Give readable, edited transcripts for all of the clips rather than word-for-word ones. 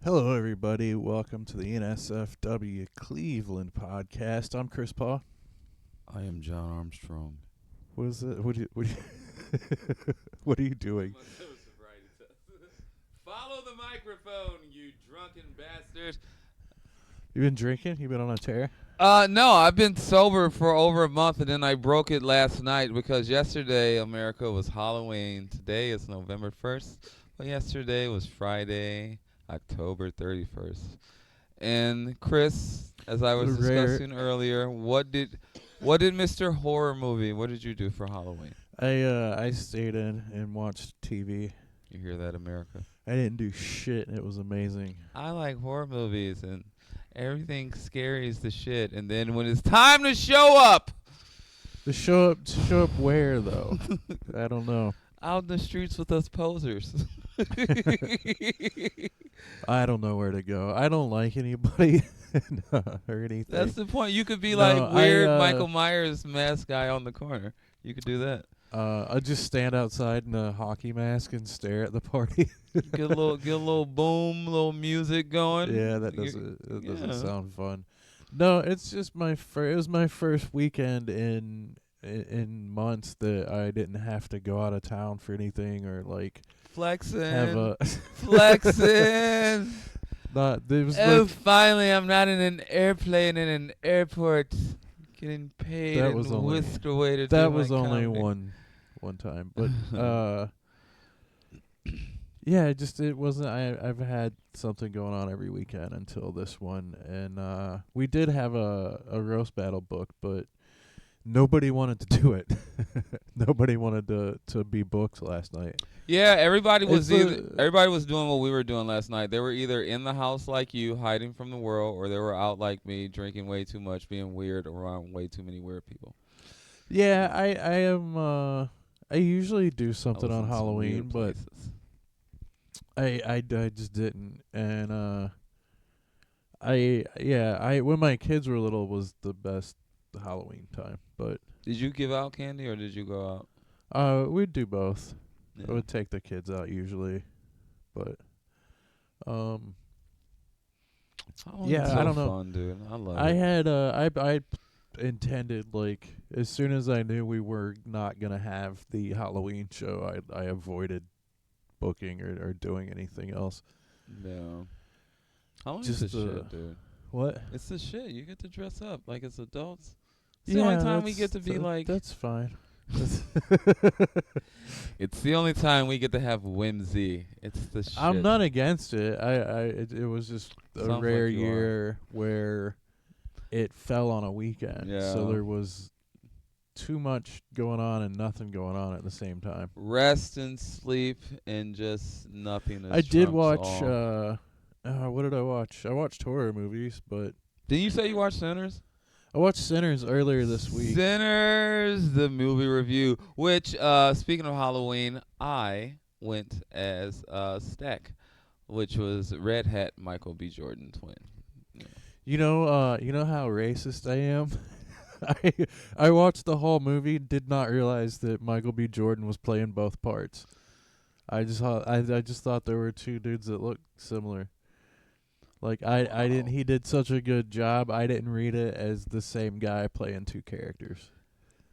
Hello, everybody. Welcome to the NSFW Cleveland podcast. I'm Chris Paugh. I am John Armstrong. What is it? What are you doing? Follow the microphone, you drunken bastard. You been drinking? You been on a tear? No, I've been sober for over a month, and then I broke it last night because yesterday, America, was Halloween. Today is November 1st, but yesterday was Friday, October 31st. And Chris, as I was discussing earlier, what did Mr. Horror Movie, what did you do for Halloween? I stayed in and watched TV. You hear that, America? I didn't do shit. It was amazing. I like horror movies, and everything scary is the shit. And then when it's time to show up. To show up where, though? I don't know. Out in the streets with us posers. I don't know where to go. I don't like anybody or anything. That's the point. You could be like weird Michael Myers mask guy on the corner. You could do that. I just stand outside in a hockey mask and stare at the party. Get a little boom, little music going. Yeah, that doesn't sound fun. No, it's just it was my first weekend in months that I didn't have to go out of town for anything or like flexing. Flexing. Finally, I'm not in an airplane in an airport getting paid and whisked away to that was only one time, but yeah, it wasn't. I've had something going on every weekend until this one, and we did have a roast battle book, but nobody wanted to do it. Nobody wanted to be booked last night. Yeah, everybody was doing what we were doing last night. They were either in the house like you, hiding from the world, or they were out like me, drinking way too much, being weird around way too many weird people. Yeah, I am. I usually do something on Halloween, but I just didn't. And when my kids were little was the best Halloween time. But did you give out candy or did you go out? We'd do both. Yeah. I would take the kids out usually, but yeah, I don't know. Fun, dude. I love it. Had I intended, like, as soon as I knew we were not gonna have the Halloween show, I avoided booking or doing anything else. No. Halloween's Just the shit, dude. What? It's the shit. You get to dress up like it's adults. It's the only time we get to be like. That's fine. It's the only time we get to have whimsy. It's the shit. I'm not against it. It was just a rare year where it fell on a weekend. Yeah. So there was too much going on and nothing going on at the same time. Rest and sleep and just nothingness. I did watch what did I watch? I watched horror movies, but didn't you say you watched Sinners? I watched Sinners earlier this week. Sinners, the movie review, which, speaking of Halloween, I went as Stack, which was Red Hat Michael B. Jordan twin. Yeah. You know how racist I am? I watched the whole movie, did not realize that Michael B. Jordan was playing both parts. I just thought there were two dudes that looked similar. Like I didn't. He did such a good job. I didn't read it as the same guy playing two characters.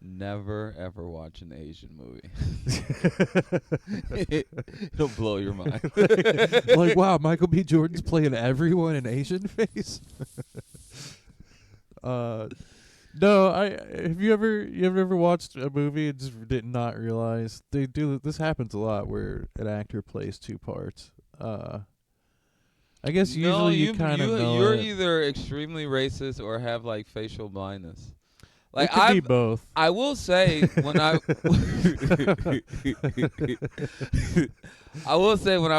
Never ever watch an Asian movie. It'll blow your mind. Like, wow, Michael B. Jordan's playing everyone in Asian face. No, have you ever watched a movie and just did not realize they do this? Happens a lot where an actor plays two parts. I guess usually you kind of know you're it. either extremely racist or have like facial blindness. Like it could be both. I will say when I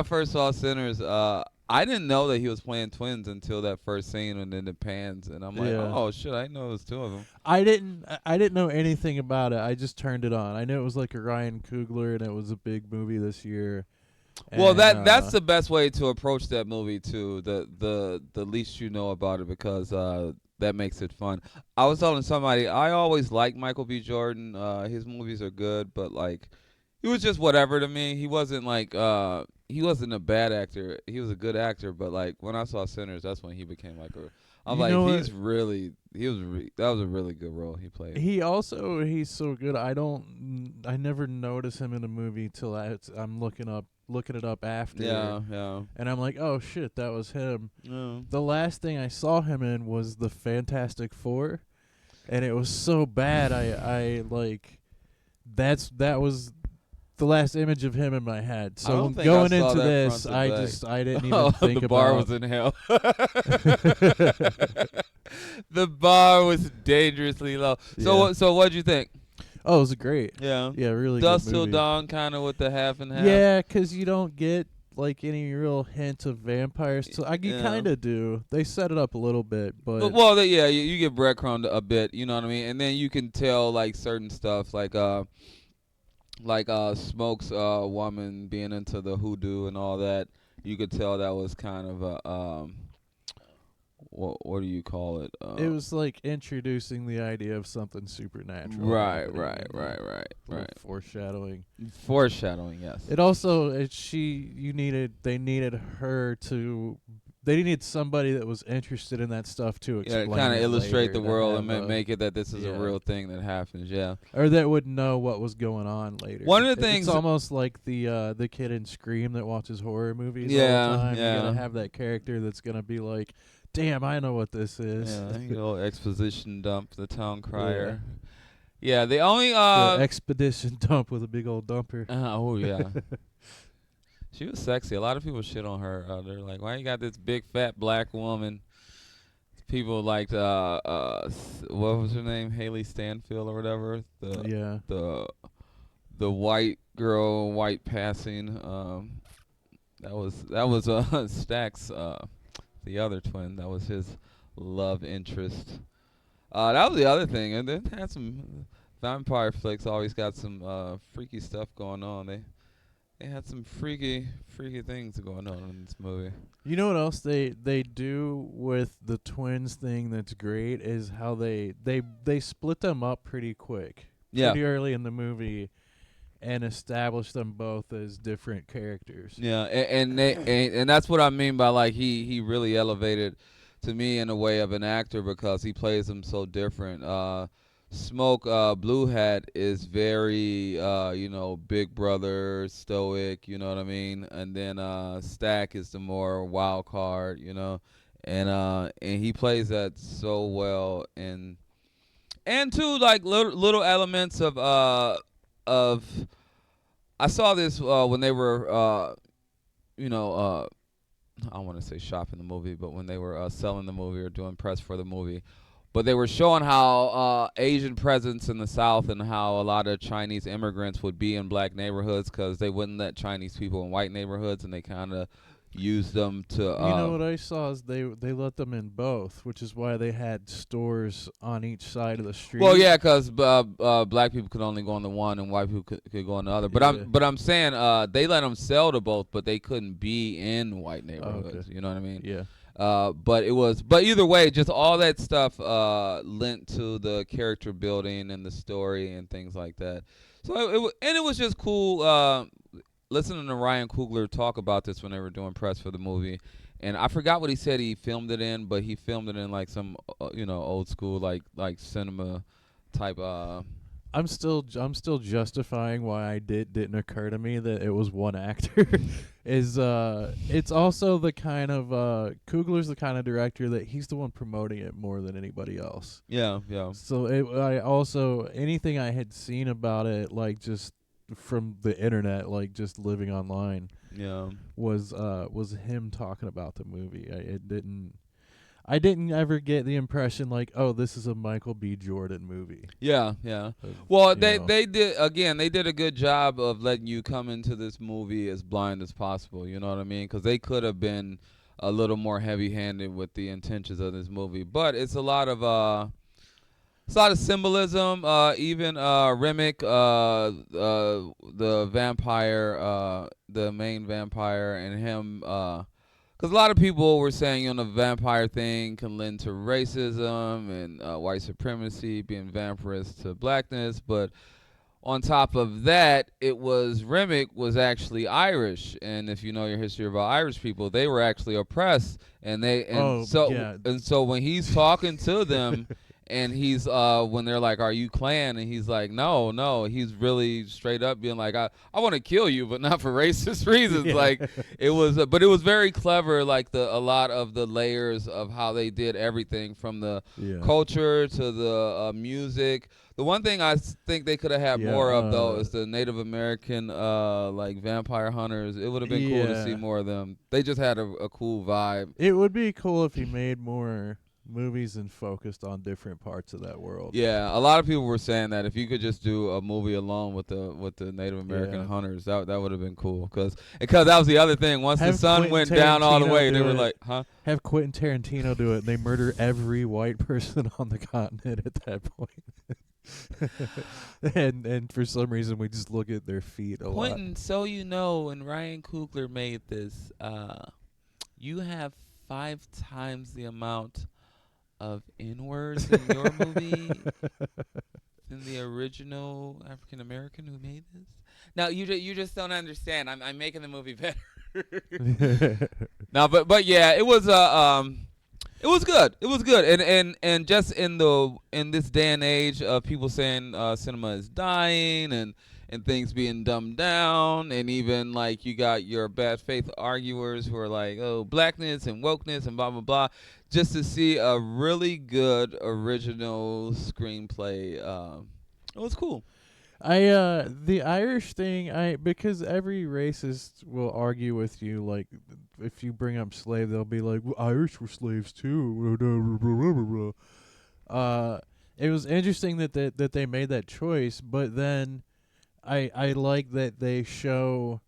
first saw Sinners, I didn't know that he was playing twins until that first scene and then it pans, and I'm like, oh shit, I didn't know it was two of them. I didn't know anything about it. I just turned it on. I knew it was like a Ryan Coogler and it was a big movie this year. Well, that's the best way to approach that movie too. The least you know about it, because that makes it fun. I was telling somebody I always liked Michael B. Jordan. His movies are good, but like he was just whatever to me. He wasn't like he wasn't a bad actor. He was a good actor, but like when I saw Sinners, that's when he became like a. I'm You like know what? he's really that was a really good role he played. He's so good. I never notice him in a movie till I'm looking it up after, Yeah, yeah. and I'm like, oh shit, that was him. Yeah. The last thing I saw him in was the Fantastic Four, and it was so bad. I like that was the last image of him in my head. I So don't when think I going saw into that front this, to I back. just I didn't even Oh, think the bar about. was in hell. The bar was dangerously low. So Yeah. so what'd you think? Oh, it was great. Yeah. Yeah, really good Dusk Till movie. Dawn kind of with the half and half. Yeah, 'cause you don't get like any real hint of vampires. You Yeah. kind of do. They set it up a little bit, But, but well, yeah, you get breadcrumbed a bit, you know what I mean? And then you can tell like certain stuff like Smoke's woman being into the hoodoo and all that. You could tell that was kind of a what do you call it? it was like introducing the idea of something supernatural Right, happening. right, And right, right, little right. foreshadowing. Foreshadowing, yes. It also they needed her to they needed somebody that was interested in that stuff to Yeah, explain kind of it illustrate later, the to world have and make it that this is a yeah. real thing that happens. Yeah. Or that would know what was going on later. One of the It's things. almost like the kid in Scream that watches horror movies all Yeah, the time. You yeah. gotta have that character that's gonna be like, damn, I know what this is. Yeah, you know, exposition dump, the town crier. Yeah, the only The expedition dump with a big old dumper. oh yeah. She was sexy. A lot of people shit on her. They're like, "Why you got this big fat black woman?" People liked what was her name, Haley Stanfield or whatever. Yeah. The white girl, white passing. That was Stack's the other twin. That was his love interest. That was the other thing, and then had some vampire flicks. Always got some freaky stuff going on. They had some freaky things going on in this movie. You know what else they do with the twins thing that's great is how they split them up pretty quick. Yeah. Pretty early in the movie and establish them both as different characters. Yeah, and that's what I mean by like he really elevated to me in a way of an actor because he plays them so different. Smoke Blue Hat is very big brother stoic, you know what I mean, and then Stack is the more wild card, and he plays that so well, and too like little elements of I saw this when they were I don't want to say shopping the movie, but when they were selling the movie or doing press for the movie. But they were showing how Asian presence in the South and how a lot of Chinese immigrants would be in black neighborhoods because they wouldn't let Chinese people in white neighborhoods, and they kind of used them to. You know what I saw is they let them in both, which is why they had stores on each side of the street. Well, yeah, because black people could only go on the one, and white people could go on the other. But Yeah. I'm saying they let them sell to both, but they couldn't be in white neighborhoods. Okay. You know what I mean? Yeah. But either way, just all that stuff lent to the character building and the story and things like that. So it was just cool listening to Ryan Coogler talk about this when they were doing press for the movie. And I forgot what he said he filmed it in, but he filmed it in like some old school like cinema type. I'm still justifying why didn't occur to me that it was one actor. Is it's also the kind of Coogler's the kind of director that he's the one promoting it more than anybody else. Yeah, yeah. So I also anything I had seen about it, like just from the internet, like just living online, Yeah. was him talking about the movie. I didn't ever get the impression like, oh, this is a Michael B. Jordan movie. Yeah, yeah. Of, Well, you know. they did a good job of letting you come into this movie as blind as possible. You know what I mean? Because they could have been a little more heavy-handed with the intentions of this movie, but it's a lot of symbolism. Even Remick, the vampire, the main vampire, and him because a lot of people were saying, the vampire thing can lend to racism and white supremacy, being vampirous to blackness. But on top of that, it was Remick was actually Irish, and if you know your history about Irish people, they were actually oppressed, and they and Oh so yeah. and so when he's talking to them, and he's when they're like, "Are you Klan?" and he's like, "No, no," he's really straight up being like, "I want to kill you, but not for racist reasons." Yeah. Like it was, but it was very clever. Like a lot of the layers of how they did everything from the Yeah. culture to the music. The one thing think they could have had Yeah. more of though is the Native American like vampire hunters. It would have been cool to see Yeah. more of them. They just had a cool vibe. It would be cool if he made more movies and focused on different parts of that world. Yeah, a lot of people were saying that if you could just do a movie alone with the Native American Yeah. hunters, that would have been cool. Because that was the other thing. Once the Have sun Quentin went down all the Tarantino way, they do were it. like, "Huh?" Have Quentin Tarantino do it, and they murder every white person on the continent at that point. and for some reason we just look at their feet a lot. Quentin, so when Ryan Coogler made this, you have 5 times the amount of N-words in your movie than the original African American who made this. No, you just don't understand. I'm making the movie better. No, but yeah, it was it was good. It was good, and just in this day and age of people saying cinema is dying and things being dumbed down, and even like you got your bad faith arguers who are like, oh, blackness and wokeness and blah blah blah. Just to see a really good original screenplay, it was cool. The Irish thing, because every racist will argue with you, like if you bring up slave, they'll be like, well, Irish were slaves too. It was interesting that they made that choice, but then I like that they show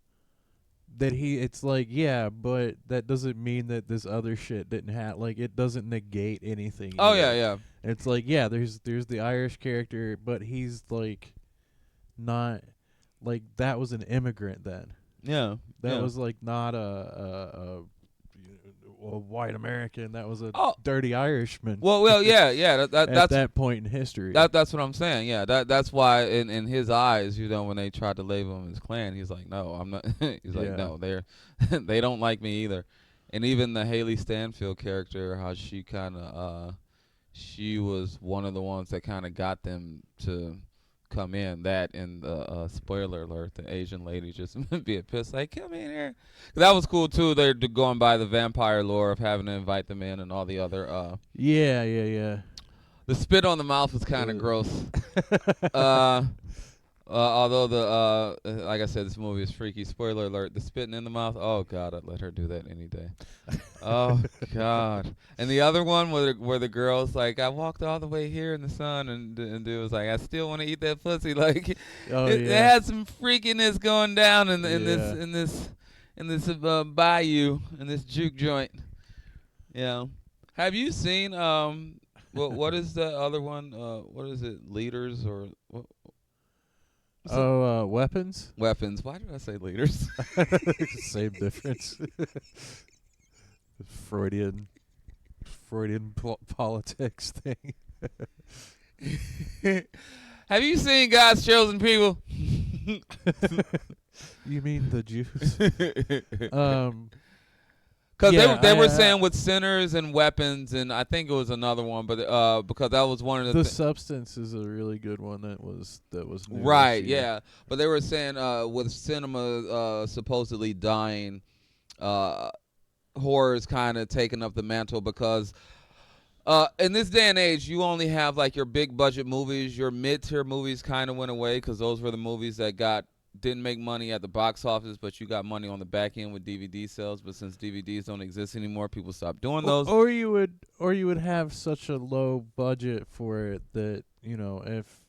that it's like, yeah, but that doesn't mean that this other shit didn't have, like, it doesn't negate anything Oh either. yeah. It's like, yeah, there's the Irish character, but he's like not, like, that was an immigrant then. Yeah. That was like not a white American. That was a Oh. dirty Irishman. Well, yeah. At That's that point in history. that's what I'm saying. Yeah, that's why in his eyes, when they tried to label him as Klan, he's like, no, I'm not. He's like, Yeah. no, they don't like me either. And even the Haley Stanfield character, how she kind of she was one of the ones that kind of got them to come in. That and the spoiler alert, the Asian lady just being pissed, like, come in here. That was cool too. They're going by the vampire lore of having to invite them in and all the other. Yeah. The spit on the mouth was kind of gross. Although like I said, this movie is freaky. Spoiler alert: the spitting in the mouth. Oh God, I'd let her do that any day. Oh God. And the other one where the girl's like, I walked all the way here in the sun, and dude was like, I still want to eat that pussy. Like, it had some freakiness going down in this bayou, in this juke joint. Yeah. Have you seen what is the other one? What is it? Leaders or what? Weapons? Weapons. Why did I say leaders? Same difference. Freudian politics thing. Have you seen God's chosen people? You mean the Jews? Because Yeah, they were saying with sinners and weapons, and I think it was another one, but because that was one of the substance is a really good one that was new right, this year. yeah. But they were saying with cinema supposedly dying, horror is kind of taking up the mantle because in this day and age, you only have like your big budget movies. Your mid-tier movies kind of went away because those were the movies that didn't make money at the box office, but you got money on the back end with DVD sales. But since DVDs don't exist anymore, people stopped doing those. Or you would have such a low budget for it that, if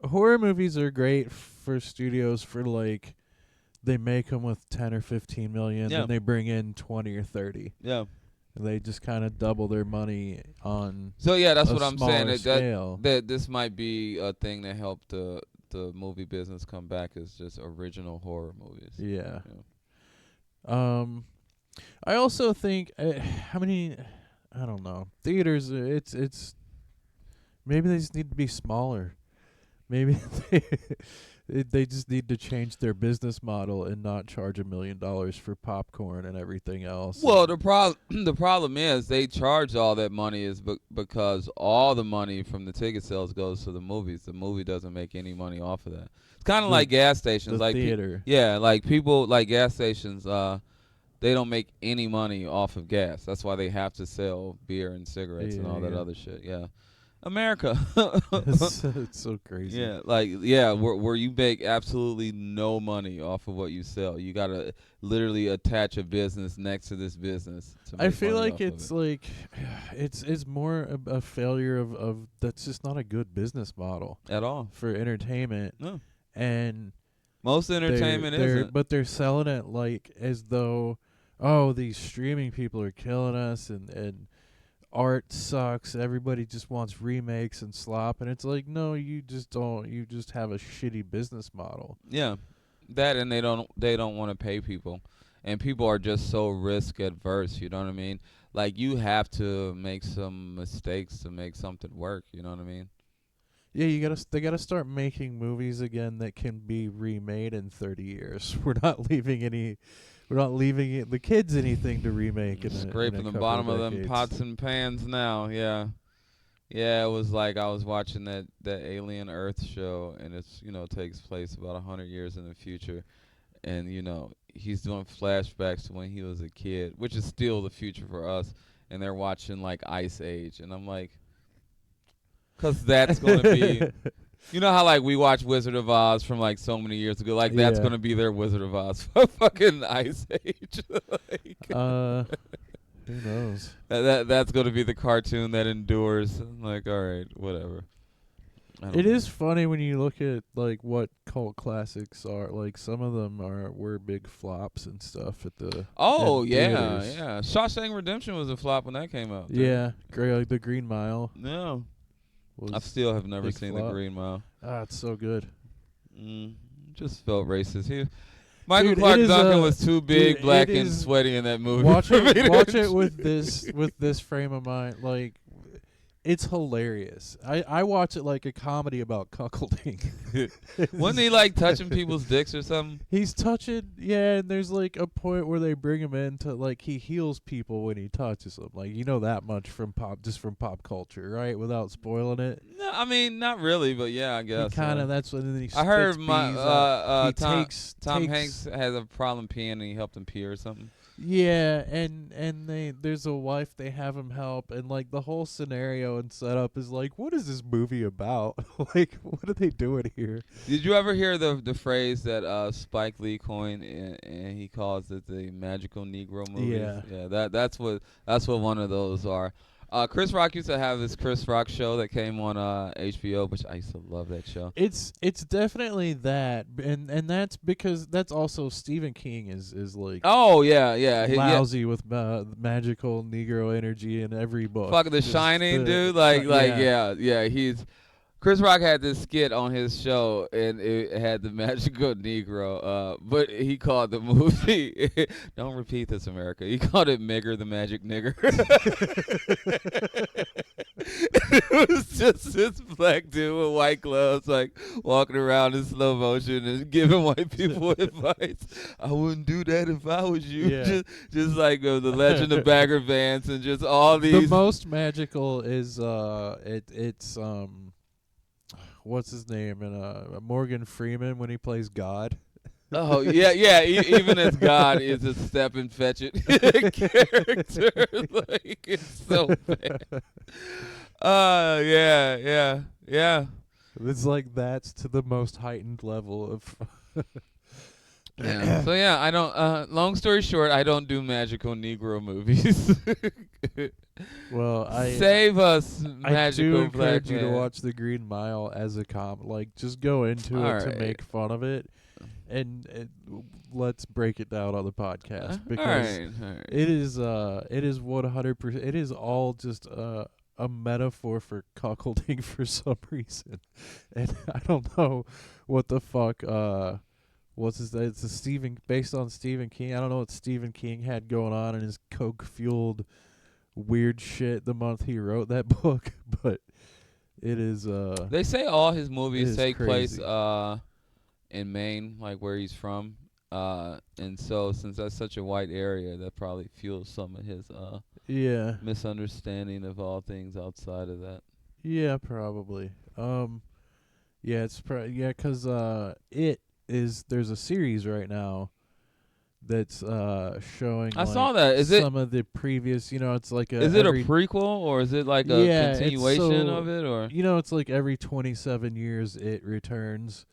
horror movies are great for studios for, like, they make them with 10 or 15 million, Yeah. then they bring in 20 or 30. Yeah. And they just kind of double their money on So yeah, that's a what I'm saying. scale. That this might be a thing that helped the movie business come back, is just original horror movies. Yeah. I also think how many I don't know theaters. It's maybe they just need to be smaller. Maybe they just need to change their business model and not charge $1 million for popcorn and everything else. Well, And the problem the problem is they charge all that money is because all the money from the ticket sales goes to the movies. The movie doesn't make any money off of that. It's kind of the like gas stations, the like theater. yeah, like people like gas stations. They don't make any money off of gas. That's why they have to sell beer and cigarettes and all that Yeah, other shit. Yeah, America. it's so crazy. Yeah, where you make absolutely no money off of what you sell. You gotta literally attach a business next to this business to I make feel money like off of it's it. like it's more a failure of that's just not a good business model At all. for entertainment. No. And Most entertainment isn't. they're selling it like as though, oh, these streaming people are killing us, and art sucks. Everybody just wants remakes and slop, and it's like, no, you just don't. You just have a shitty business model. Yeah. That and they don't want to pay people. And people are just so risk adverse, you know what I mean? Like you have to make some mistakes to make something work, you know what I mean? Yeah, they gotta start making movies again that can be remade in 30 years. We're not leaving the kids anything to remake in Scraping a the couple bottom of of them decades. pots and pans now, yeah. Yeah, it was like I was watching that Alien Earth show, and it's takes place about 100 years in the future, and he's doing flashbacks to when he was a kid, which is still the future for us, and they're watching like Ice Age, and I'm like, 'cause that's gonna be, how like we watch Wizard of Oz from like so many years ago, like that's Yeah. gonna be their Wizard of Oz for fucking Ice Age. Like, Who knows? that's gonna be the cartoon that endures. I'm like, all right, whatever. I don't It know. is funny when you look at like what cult classics are. Like some of them were big flops and stuff at the Oh in yeah, theaters. yeah. Shawshank Redemption was a flop when that came out, dude. Yeah, like the Green Mile No, I was still have never big seen The flop. Green Mile. Ah, it's so good, Mm, just felt racist. Michael dude. Clark Duncan was too big, Dude, black, it and is. sweaty in that movie. Watch for me it. to Watch it enjoy. with this frame of mind. Like, it's hilarious. I watch it like a comedy about cuckolding. Wasn't he like touching people's dicks or something? He's touching, yeah, and there's like a point where they bring him in to like he heals people when he touches them. Like that much from pop culture, right? Without spoiling it. No, I mean not really, but yeah, I He guess. kind of that's when he I spits heard bees my out. He Tom takes Tom Hanks has a problem peeing, and he helped him pee or something. yeah, and there's a wife they have him help, and like the whole scenario and setup is like, what is this movie about? Like, what are they doing here? Did you ever hear the phrase that Spike Lee coined, and he calls it the magical Negro movies? Yeah. Yeah, that's what one of those are. Chris Rock used to have this Chris Rock show that came on HBO, which I used to love that show. It's definitely that, and that's because that's also Stephen King is like Oh yeah, yeah, lousy with magical Negro energy in every book. fucking The Just Shining, dude. Yeah. He's Chris Rock had this skit on his show, and it had the magical Negro. But he called the movie. Don't repeat this, America. He called it Migger the Magic Nigger. It was just this black dude with white gloves, like walking around in slow motion and giving white people advice. I wouldn't do that if I was you. Yeah. Just like the Legend of Bagger Vance and just all The these. most magical is it's what's his name and Morgan Freeman when he plays God. Oh yeah. Even as God is a step and fetch it character, like it's so bad. Yeah. It's like that's to the most heightened level of. Yeah. So yeah, I don't. Long story short, I don't do magical Negro movies. Well, Save us, I magical do black encourage you to man. watch The Green Mile as a like just go into it to Alright. make fun of it, and let's break it down on the podcast because All right. it is 100%. It is all just a metaphor for cuckolding for some reason, and I don't know what the fuck what's his? It's a based on Stephen King. I don't know what Stephen King had going on in his coke fueled weird shit the month he wrote that book, but it is They say all his it movies is take place crazy. in Maine, like where he's from. And so since that's such a white area, that probably fuels some of his Yeah, misunderstanding of all things outside of that. yeah, probably. Yeah, yeah, 'cause it is. There's a series right now that's showing I like saw that. some of the previous. It's like Is it a every. prequel or is it like a Yeah, it's continuation so. of it or It's like every 27 years it returns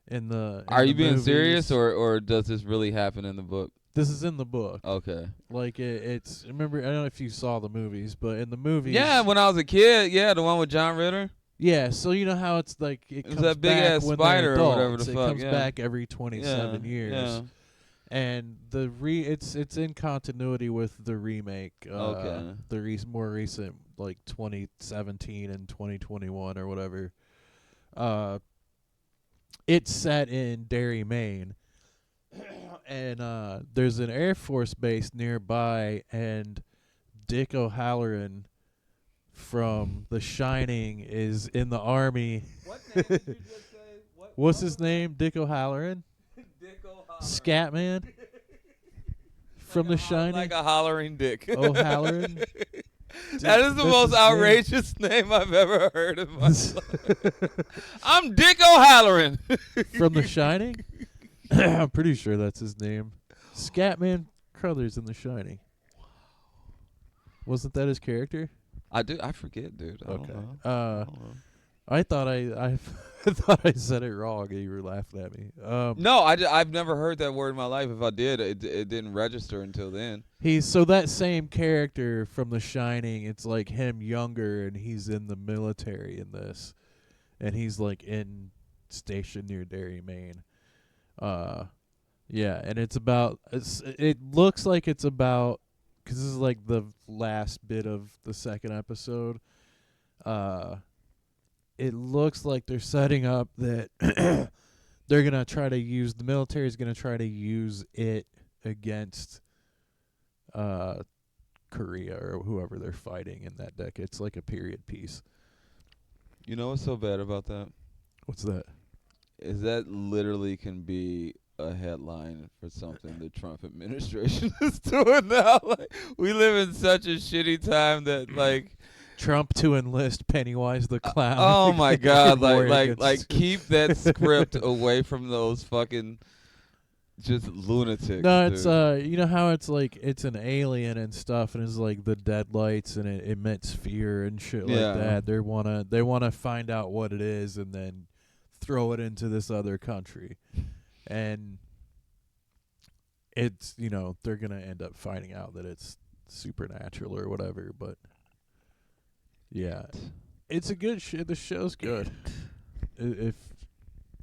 in the are you being serious movies. or does this really happen in the book? This is in the book. Okay. Like it's. Remember, I don't know if you saw the movies, but in the Yeah, movies, when I was a kid, yeah, the one with John Ritter. yeah. So you know how it's like it It was comes that big back ass when they're spider or whatever the adults. It fuck, comes yeah. back every Yeah, 27 yeah. years. And it's in continuity with the remake, Okay. more recent, like 2017 and 2021 or whatever. Uh, it's set in Derry, Maine, and there's an Air Force base nearby, and Dick O'Halloran from The Shining is in the army. What name did you just say? What's his name? Dick O'Halloran, Dick O'Halloran. Scatman from The Shining. Like a hollering dick. O'Halloran. That is the That's most his name. outrageous name I've ever heard in my life. I'm Dick O'Halloran. From The Shining? I'm pretty sure that's his name. Scatman Crothers in The Shining. Wasn't that his character? I forget, dude. I don't Okay. know. I don't know. I thought I thought I said it wrong and you were laughing at me. No, I've never heard that word in my life. If I did, it didn't register until then. He's so that same character from The Shining, it's like him younger and he's in the military in this. And he's like in station near Derry, Maine. Yeah, and it looks like it's about, because this is like the last bit of the second episode. It looks like they're setting up that they're gonna try to use the military is gonna try to use it against Korea or whoever they're fighting in that deck. It's like a period piece. You know what's so bad about that? What's that? Is that literally can be a headline for something the Trump administration is doing now. Like, we live in such a shitty time that like Trump to enlist Pennywise the clown. oh my god, War like against- keep that script away from those fucking just lunatics. No, it's dude. you know how it's like it's an alien and stuff, and it's like the deadlights and it emits fear and shit Yeah. like that. They wanna find out what it is and then throw it into this other country, and it's they're gonna end up finding out that it's supernatural or whatever. But yeah, it's a good shit. The show's good. If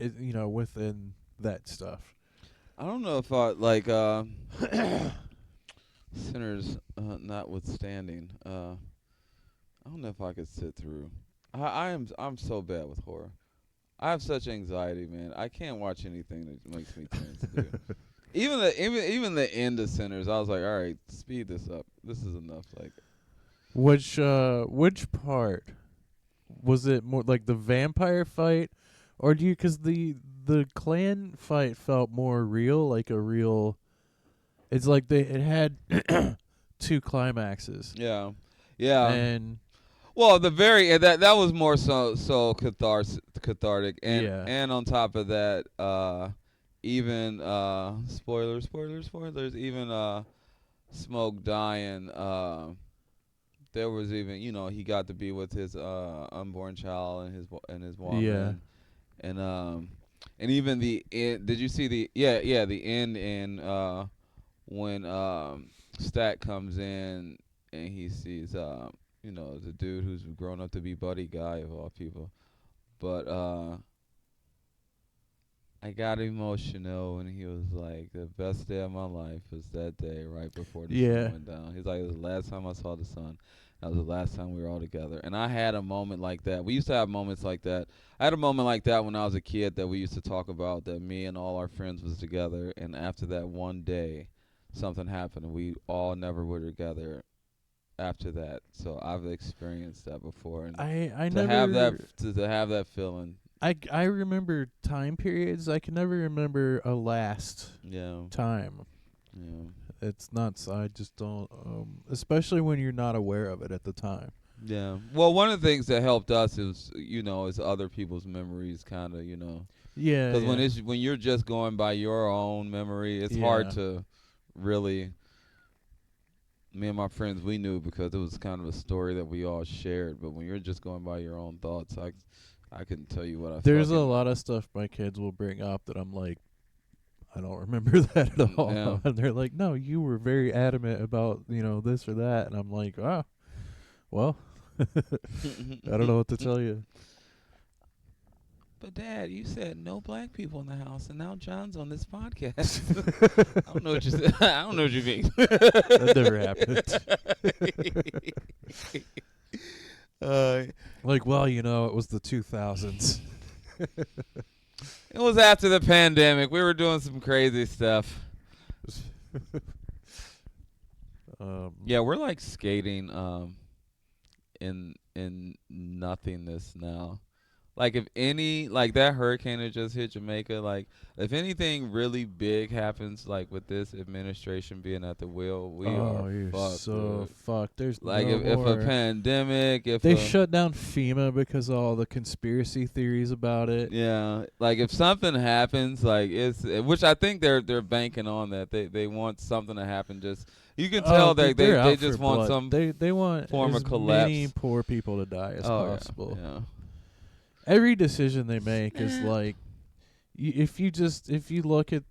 it within that stuff. I don't know if I like sinners notwithstanding. I don't know if I could sit through. I'm so bad with horror. I have such anxiety, man. I can't watch anything that makes me tense, dude. Even the end of Sinners, I was like, all right, speed this up. This is enough. Like, Which part was it more like the vampire fight, or do you? Because the clan fight felt more real, like a real. It's like it had two climaxes, yeah. and Well, the very that was more so cathartic, and yeah, and on top of that, even spoilers, even Smoke dying. There was even he got to be with his unborn child and his woman, and even the end. Did you see the end in when Stat comes in and he sees the dude who's grown up to be Buddy Guy of all people. But I got emotional when he was like, the best day of my life was that day right before the sun went down. He's like, it was the last time I saw the sun. That was the last time we were all together. And I had a moment like that. We used to have moments like that. I had a moment like that when I was a kid that we used to talk about, that me and all our friends was together, and after that one day something happened and we all never were together after that. So I've experienced that before, and I to have that never to have that feeling. I remember time periods. I can never remember a last Yeah. time. Yeah. It's nuts. I just don't. Especially when you're not aware of it at the time. Yeah. Well, one of the things that helped us is other people's memories, kind of, Yeah, because yeah, when you're just going by your own memory, it's hard yeah. to really. Me and my friends, we knew because it was kind of a story that we all shared. But when you're just going by your own thoughts, I couldn't tell you what I There's a fucking. lot of stuff my kids will bring up that I'm like, I don't remember that at all. Yeah. And they're like, no, you were very adamant about this or that, and I'm like, oh, well, I don't know what to tell you. But Dad, you said no black people in the house, and now John's on this podcast. I don't know what you said. I don't know what you mean. That never happened. uh, Like, well, it was the 2000s. it was after the pandemic. We were doing some crazy stuff. Yeah, we're like skating in nothingness now. Like if any like that hurricane that just hit Jamaica, like if anything really big happens like with this administration being at the wheel, we oh, are you're fucked. so Dude. fucked. There's Like no if a more. pandemic, if They a, shut down FEMA because of all the conspiracy theories about it. yeah, like if something happens, like it's which I think they're banking on that. They want something to happen. Just you can tell that They're they out just for want blood. some They want form as of collapse. many poor people to die as Oh possible. yeah. Every decision they make is Snap. like, if you look at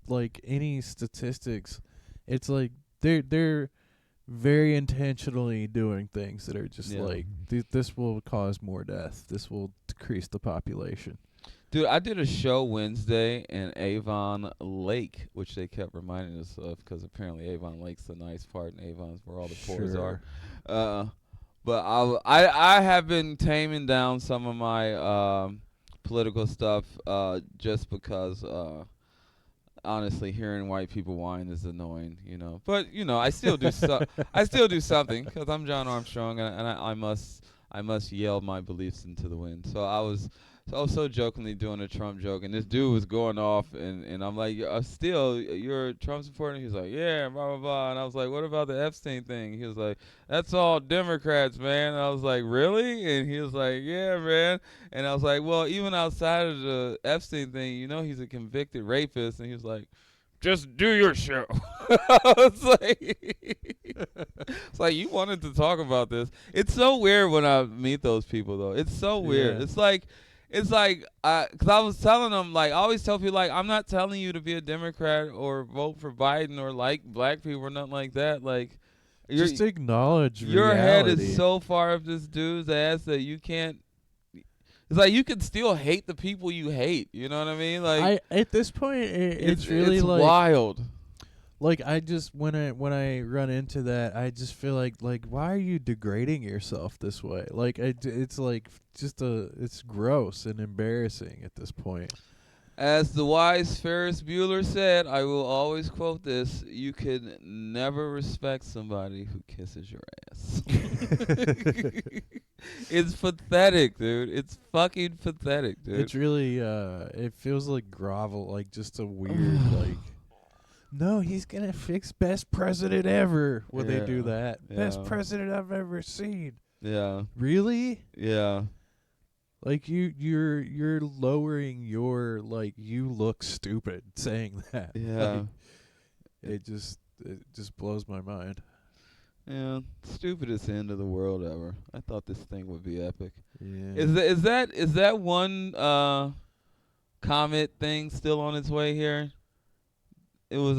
like any statistics, it's like they're very intentionally doing things that are just Yeah. like this will cause more death. This will decrease the population. Dude, I did a show Wednesday in Avon Lake, which they kept reminding us of because apparently Avon Lake's the nice part, and Avon's where all the pores are. But I have been taming down some of my political stuff just because honestly hearing white people whine is annoying, But I still do I still do something because I'm John Armstrong, and I must yell my beliefs into the wind. So I was so jokingly doing a Trump joke, and this dude was going off, and I'm like, still, you're a Trump supporter? He's like, yeah, blah, blah, blah. And I was like, what about the Epstein thing? He was like, that's all Democrats, man. And I was like, really? And he was like, yeah, man. And I was like, well, even outside of the Epstein thing, he's a convicted rapist. And he was like, just do your show. I was like, it's like you wanted to talk about this. It's so weird when I meet those people, though. It's so weird. Yeah. It's like, because I was telling them, like, I always tell people, like, I'm not telling you to be a Democrat or vote for Biden or like black people or nothing like that. Like, Just acknowledge your reality. head is so far up this dude's ass that you can't. It's like you can still hate the people you hate. You know what I mean? Like, at this point, it's really it's like wild. Like I just when I run into that, I just feel like why are you degrading yourself this way? Like it's like it's gross and embarrassing at this point. As the wise Ferris Bueller said, I will always quote this: "You can never respect somebody who kisses your ass." It's pathetic, dude. It's fucking pathetic, dude. It's really it feels like grovel, like just a weird like. No, he's gonna fix best president ever when they do that. Best president I've ever seen. Yeah. Really? Yeah. Like you're lowering your you look stupid saying that. Yeah. Like, it just blows my mind. Yeah. Stupidest end of the world ever. I thought this thing would be epic. Yeah. Is that one comet thing still on its way here? It was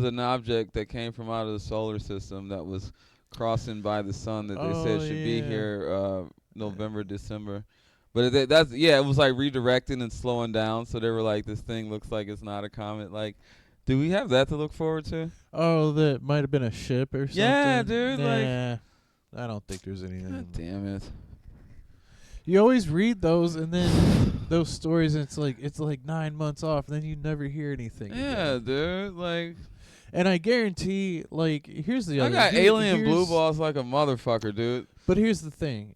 an object that came from out of the solar system that was crossing by the sun that they said should be here November, December. But it was like redirecting and slowing down. So they were like, this thing looks like it's not a comet. Like, do we have that to look forward to? Oh, that might have been a ship or something. Yeah, dude. Nah. I don't think there's anything. God damn it. You always read those, and then those stories, and it's like 9 months off, and then you never hear anything. Yeah, again. dude. Like, and I guarantee, like, here's the I other. got alien blue balls like a motherfucker, dude. But here's the thing: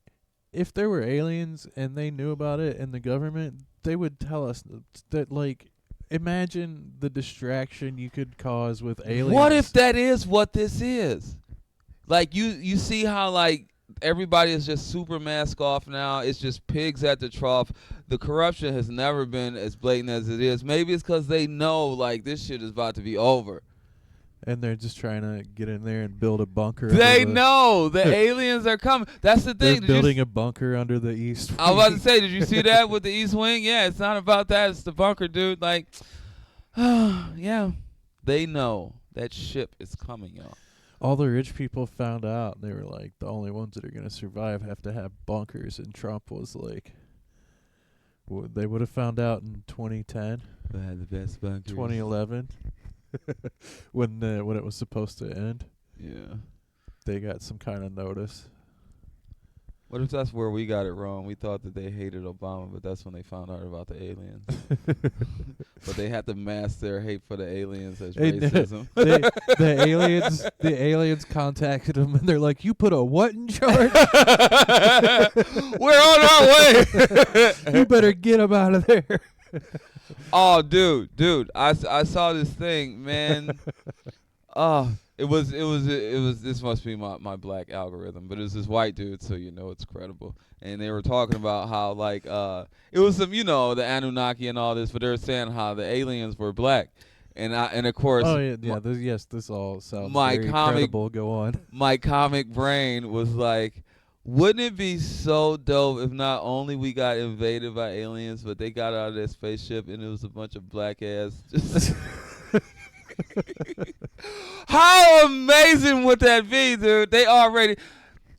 if there were aliens and they knew about it, and the government, they would tell us that. Like, imagine the distraction you could cause with aliens. What if that is what this is? Like, you see how, like, everybody is just super mask off now. It's just pigs at the trough. The corruption has never been as blatant as it is. Maybe it's because they know, like, this shit is about to be over. And they're just trying to get in there and build a bunker. They know the aliens are coming. That's the thing. They're building a bunker under the East Wing. I was about to say, did you see that with the East Wing? Yeah, it's not about that. It's the bunker, dude. Like, yeah, they know that ship is coming, y'all. All the rich people found out, and they were like, the only ones that are going to survive have to have bunkers. And Trump was like, they would have found out in 2010, Who had the best bunkers? 2011, when it was supposed to end. Yeah. They got some kind of notice. What if that's where we got it wrong? We thought that they hated Obama, but that's when they found out about the aliens. But they had to mask their hate for the aliens as racism. The aliens contacted them, and they're like, "You put a what in charge? We're on our way. You better get them out of there." Oh, dude, I saw this thing, man. It was this must be my black algorithm, but it was this white dude, so you know it's credible. And they were talking about how, like, it was some, the Anunnaki and all this, but they were saying how the aliens were black. And of course, this all sounds my very comic, credible. Go on. My comic brain was like, wouldn't it be so dope if not only we got invaded by aliens, but they got out of their spaceship and it was a bunch of black ass just How amazing would that be, dude?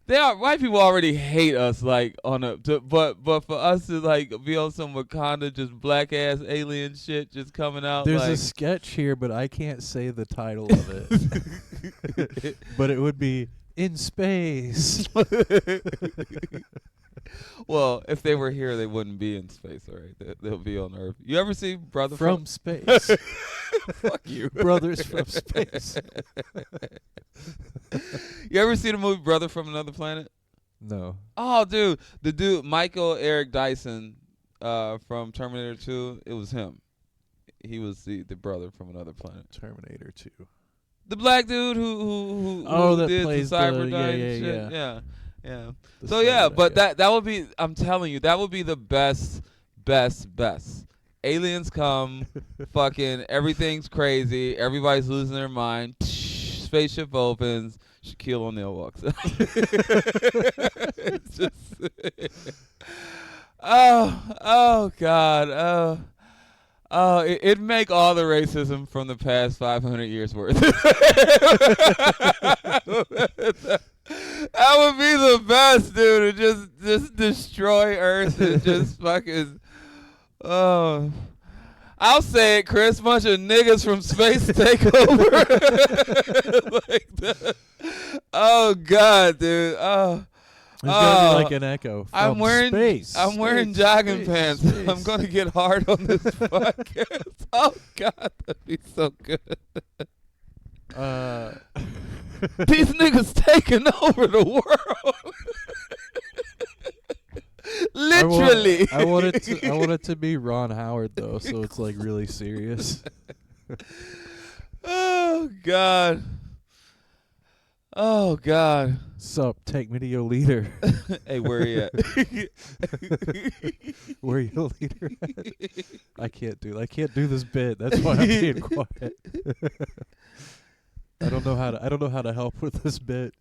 White people already hate us, like, but for us to, like, be on some Wakanda just black ass alien shit just coming out. There's like, a sketch here, but I can't say the title of it. But it would be In Space. Well, if they were here, they wouldn't be in space, all right? They'll be on Earth. You ever see Brother from Space? Fuck you. Brothers from Space. You ever see the movie Brother from Another Planet? No. Oh, dude. The dude, Michael Eric Dyson from Terminator 2, it was him. He was the brother from Another Planet. Terminator 2. The black dude who that did plays the Cyberdyne shit. Yeah. So yeah, but that would be, I'm telling you, that would be the best. Aliens come, fucking everything's crazy, everybody's losing their mind, spaceship opens, Shaquille O'Neal walks out. It's just oh God, it'd make all the racism from the past 500 years worth. That would be the best, dude. To just destroy Earth and just fucking. Oh, I'll say it, Chris. Bunch of niggas from space take over. Like that. Oh God, dude. Oh. There's gonna be like an echo. I'm wearing jogging pants. Space. I'm gonna get hard on this podcast. Oh God, that'd be so good. These niggas taking over the world. Literally. I want it to be Ron Howard though, so it's like really serious. Oh God. Oh God. Sup, take me to your leader. Hey, where you at? Where your leader at? I can't do this bit. That's why I'm being quiet. I don't know how to help with this bit.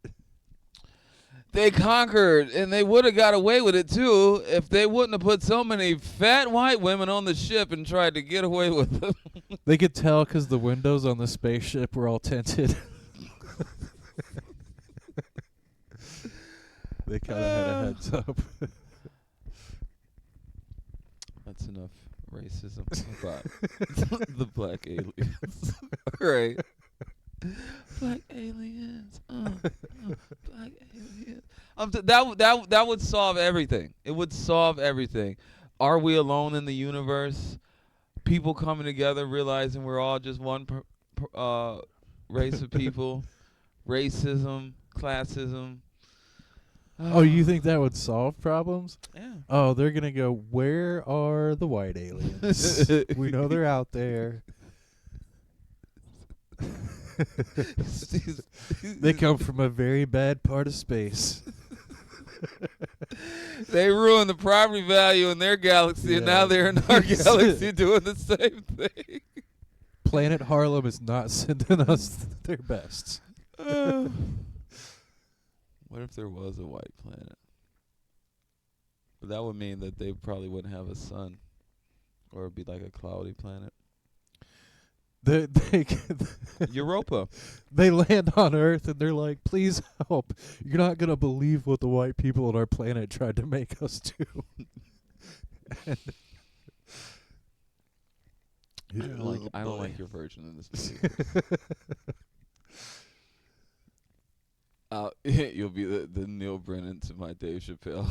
They conquered, and they would have got away with it too if they wouldn't have put so many fat white women on the ship and tried to get away with them. They could tell because the windows on the spaceship were all tinted. They kind of had a heads up. That's enough racism about the black aliens. All right. Black aliens. Black aliens. That would solve everything. It would solve everything. Are we alone in the universe? People coming together, realizing we're all just one race of people. Racism, classism. Oh, you think that would solve problems? Yeah. Oh, they're gonna go, where are the white aliens? We know they're out there. They come from a very bad part of space. They ruined the property value in their galaxy, and now they're in our galaxy doing the same thing. Planet Harlem is not sending us their best. What if there was a white planet? But that would mean that they probably wouldn't have a sun, or it'd be like a cloudy planet. Europa. They land on Earth and they're like, please help. You're not going to believe what the white people on our planet tried to make us do. I don't like your version of this movie. You'll be the Neil Brennan to my Dave Chappelle.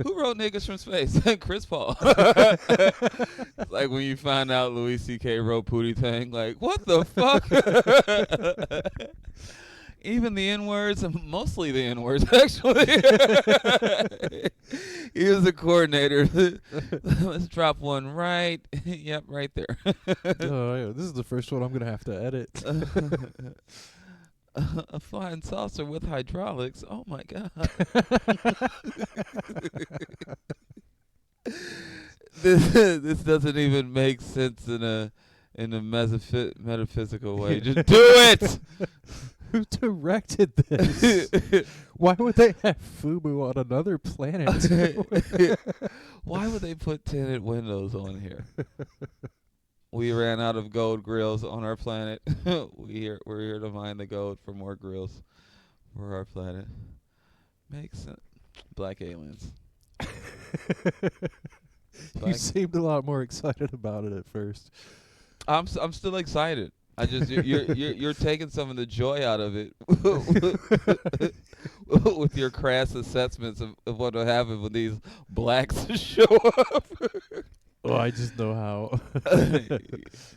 Who wrote Niggas from Space? Chris Paul. It's like when you find out Louis C.K. wrote Pootie Tang. Like, what the fuck? Even the N-words, mostly the N-words, actually. He was the coordinator. Let's drop one right. Yep, right there. Oh, yeah, this is the first one I'm going to have to edit. A flying saucer with hydraulics. Oh my god. This doesn't even make sense in a metaphysical way. Just do it. Who directed this? Why would they have FUBU on another planet? Why would they put tinted windows on here? We ran out of gold grills on our planet. We're here to mine the gold for more grills for our planet. Makes sense. Black aliens. You seemed a lot more excited about it at first. I'm still excited. I just you're taking some of the joy out of it with your crass assessments of what will happen when these blacks show up. Well, I just know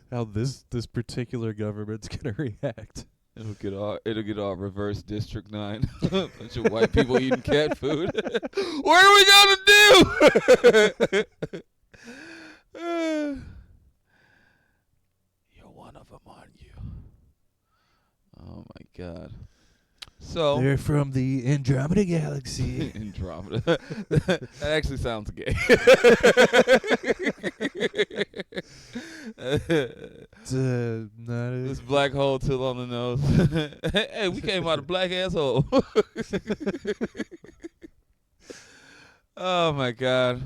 how this particular government's gonna react. It'll get all reverse District 9. Bunch of white people eating cat food. What are we gonna do? You're one of them, aren't you? Oh my God. So they're from the Andromeda Galaxy. Andromeda. That actually sounds gay. This black hole till on the nose. Hey, we came out of black asshole. Oh my God.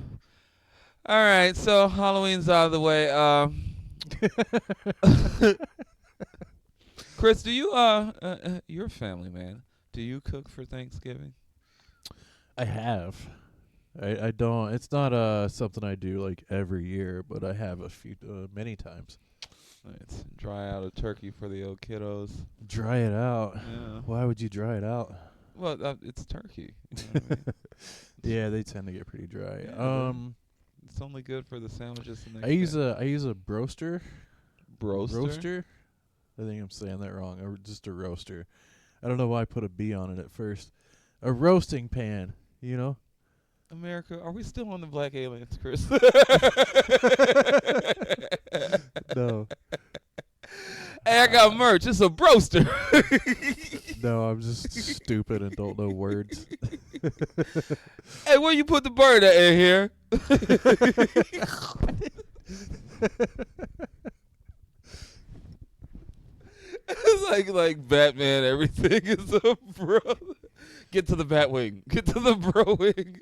All right, so Halloween's out of the way. Chris, do you you're a family man. Do you cook for Thanksgiving? I have. I don't. It's not something I do like every year, but I have many times. Right. Dry out a turkey for the old kiddos. Dry it out. Yeah. Why would you dry it out? Well, it's turkey. You know what I mean? Yeah, they tend to get pretty dry. Yeah, it's only good for the sandwiches. The next I use day. a broaster. Broaster? I think I'm saying that wrong. Just a roaster. I don't know why I put a B on it at first. A roasting pan, you know? America, are we still on the black aliens, Chris? No. Hey, I got merch. It's a broaster. No, I'm just stupid and don't know words. Hey, where you put the bird at in here? It's like Batman. Everything is a bro. Get to the bat wing. Get to the bro wing.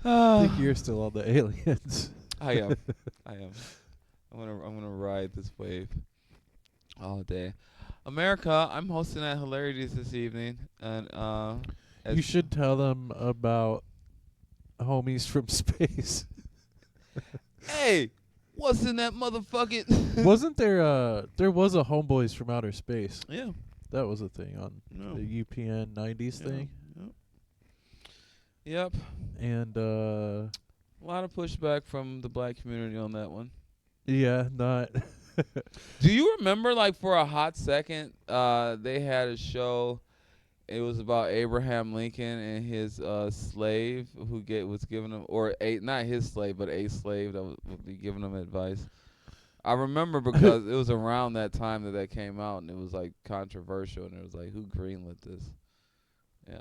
I think you're still on the aliens. I am. I'm gonna ride this wave all day. America, I'm hosting at Hilarities this evening, and you should tell them about homies from space. Hey, What's in that motherfucking? Wasn't there? There was a Homeboys from Outer Space. Yeah. That was a thing on No. the UPN '90s thing. Yep. And A lot of pushback from the black community on that one. yeah, not. Do you remember, like, for a hot second, they had a show. It was about Abraham Lincoln and his slave who was giving him, or not his slave, but a slave that would be giving him advice. I remember because it was around that time that came out, and it was like controversial, and it was like, who greenlit this? Yeah.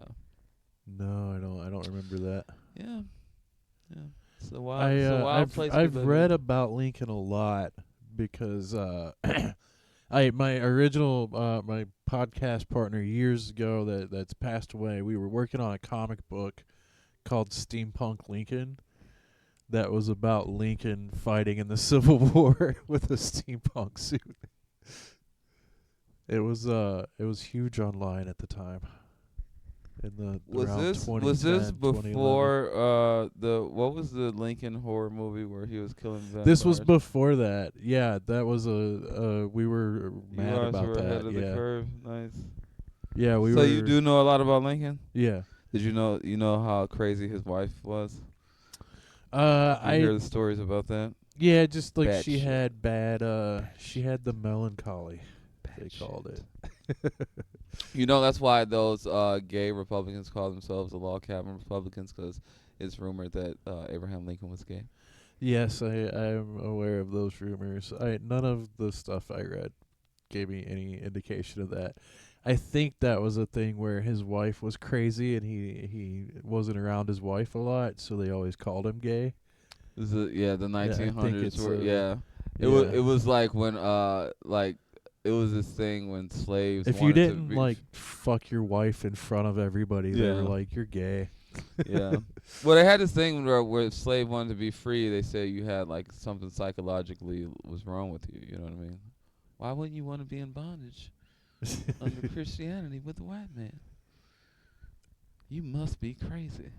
No, I don't remember that. Yeah. Yeah. It's a wild place. I've read about Lincoln a lot because my original my podcast partner years ago that's passed away. We were working on a comic book called Steampunk Lincoln that was about Lincoln fighting in the Civil War with a steampunk suit. It was huge online at the time. In the was this before what was the Lincoln horror movie where he was killing vampires? This was before that. Yeah, that was we were mad you guys about were that. ahead of Yeah. the curve. Nice. Yeah, we so were. you do know a lot about Lincoln? Yeah. Did you know how crazy his wife was? I hear the stories about that. Yeah, just like Bad she shit. had she had the melancholy. They called it. You know, that's why those gay Republicans call themselves the log cabin Republicans, because it's rumored that Abraham Lincoln was gay. Yes, I'm aware of those rumors. None of the stuff I read gave me any indication of that. I think that was a thing where his wife was crazy and he wasn't around his wife a lot, so they always called him gay. The 1900s were it was like when it was this thing when slaves. If you didn't like fuck your wife in front of everybody, they were like, "You're gay." Yeah. Well, they had this thing where if slave wanted to be free, they say you had like something psychologically was wrong with you. You know what I mean? Why wouldn't you want to be in bondage under Christianity with the white man? You must be crazy.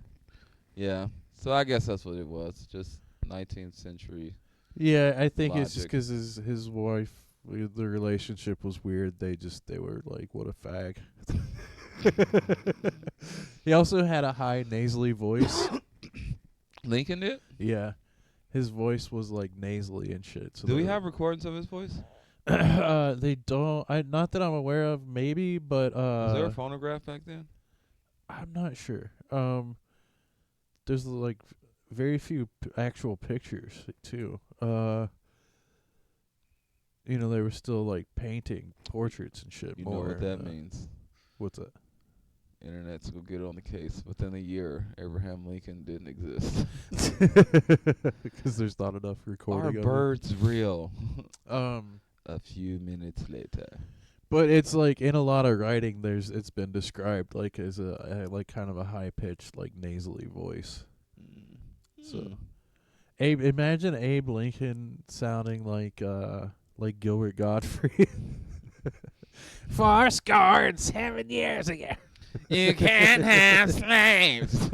Yeah. So I guess that's what it was. Just 19th century. Yeah, I think logic. It's just because his wife, the relationship was weird. They were like, "What a fag." He also had a high nasally voice. Lincoln did? Yeah, his voice was like nasally and shit. So do we have recordings of his voice? They don't. Not that I'm aware of. Maybe, but was there a phonograph back then? I'm not sure. There's like very few actual pictures too. You know, they were still like painting portraits and shit. You more. know what that means? What's that? Internet's gonna get on the case. Within a year, Abraham Lincoln didn't exist. Because there's not enough recording. Are of birds real? A few minutes later. But it's like in a lot of writing, it's been described like as a like kind of a high pitched like nasally voice. So, imagine Abe Lincoln sounding like Gilbert Gottfried. 7 years ago. You can't have slaves.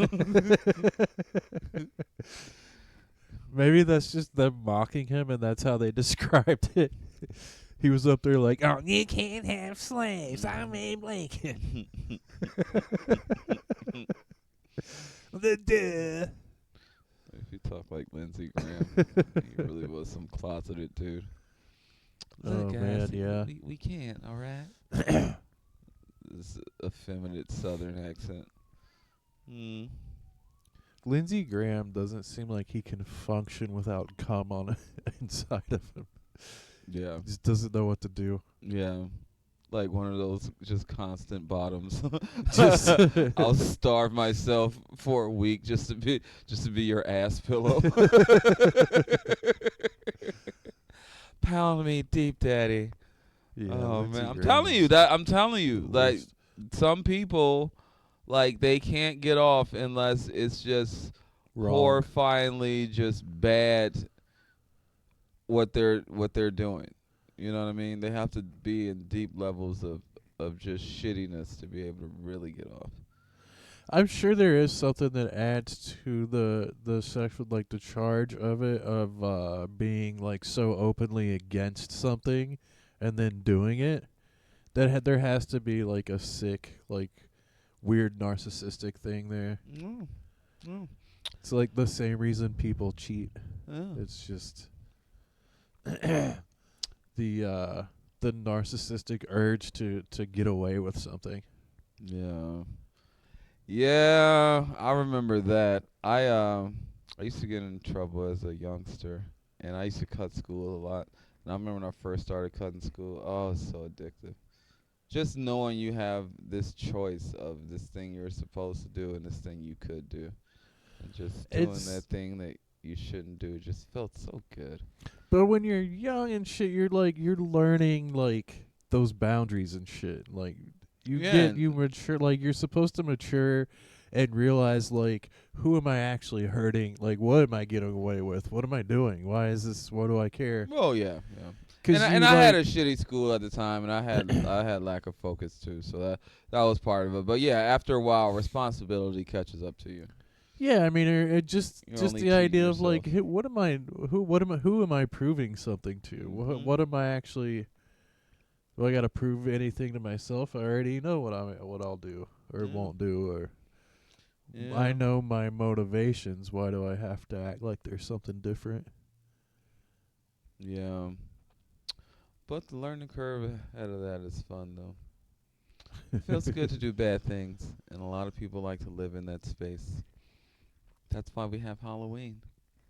Maybe that's just them mocking him, and that's how they described it. He was up there like, "Oh, you can't have slaves. I'm Abe Lincoln." If you talk like Lindsey Graham, he really was some closeted dude. Oh, man, yeah. We can't, all right? This effeminate Southern accent. Lindsey Graham doesn't seem like he can function without cum on inside of him. Yeah. Just doesn't know what to do. Yeah. Like one of those just constant bottoms. Just I'll starve myself for a week just to be your ass pillow. Pound me deep, daddy. Yeah, oh Lindsey man, I'm Graham's telling you, like some people, like they can't get off unless it's just wrong. horrifyingly just bad what they're doing. You know what I mean? They have to be in deep levels of just shittiness to be able to really get off. I'm sure there is something that adds to the sexual, like the charge of it, of being like so openly against something and then doing it. There has to be like a sick, like weird narcissistic thing there. Mm, mm, It's like the same reason people cheat. yeah. It's just the uh the narcissistic urge to get away with something. Yeah. Yeah, I remember that. I used to get in trouble as a youngster, and I used to cut school a lot. And I remember when I first started cutting school, oh, it's so addictive. Just knowing you have this choice of this thing you're supposed to do and this thing you could do, and just doing that It's thing that you shouldn't do just felt so good. But when you're young and shit, you're learning like those boundaries and shit. Like Yeah, you and mature, like you're supposed to mature and realize like who am I actually hurting? Like what am I getting away with? What am I doing? Why is this? What do I care? oh yeah, yeah. And 'Cause and you I had a like shitty school at the time, and I had lack of focus too, so that was part of it. But yeah, after a while, responsibility catches up to you. yeah, I mean, it You're just only the cheating idea of yourself. like who am I proving something to? Mhm. What am I actually? Do I got to prove anything to myself? I already know what I'll do or Yeah. won't do, or I Yeah. know my motivations. Why do I have to act like there's something different? Yeah. But the learning curve ahead of that is fun though. It feels good to do bad things, and a lot of people like to live in that space. That's why we have Halloween.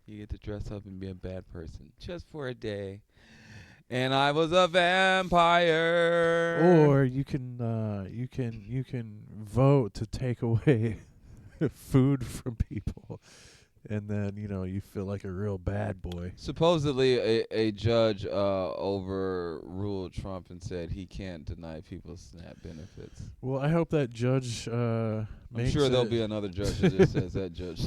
You get to dress up and be a bad person just for a day. And I was a vampire. Or you can vote to take away food from people, and then you feel like a real bad boy. Supposedly, a judge overruled Trump and said he can't deny people SNAP benefits. Well, I hope that judge I'm makes sure there'll it. be another judge that just says that judge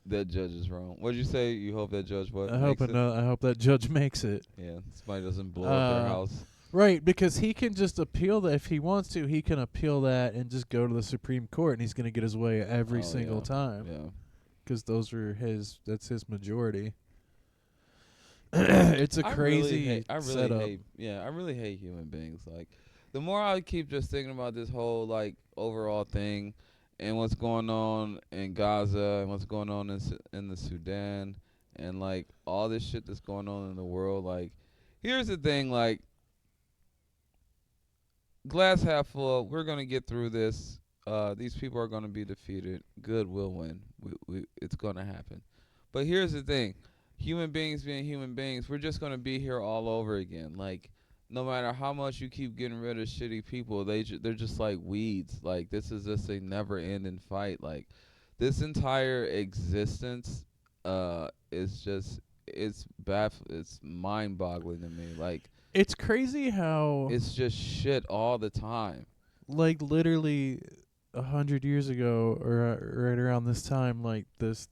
that judge is wrong. What did you say? You hope that judge what makes it? I hope that judge makes it. Yeah, somebody doesn't blow up their Uh, house. right, because he can just appeal that if he wants to. He can appeal that and just go to the Supreme Court, and he's going to get his way every Oh single yeah, time yeah. because that's his majority. It's a crazy I really setup. hate. Yeah, I really hate human beings. Like, the more I keep just thinking about this whole like overall thing, and what's going on in Gaza and what's going on in the Sudan, and like all this shit that's going on in the world. Like, here's the thing. Like, glass half full. We're gonna get through this. These people are gonna be defeated. Good will win. It's gonna happen. But here's the thing: human beings being human beings, we're just gonna be here all over again. Like, no matter how much you keep getting rid of shitty people, they're just like weeds. Like, this is just a never-ending fight. Like, this entire existence, is just it's mind-boggling to me. Like, It's crazy how, it's just shit all the time. like, literally 100 years ago, or right around this time, like this,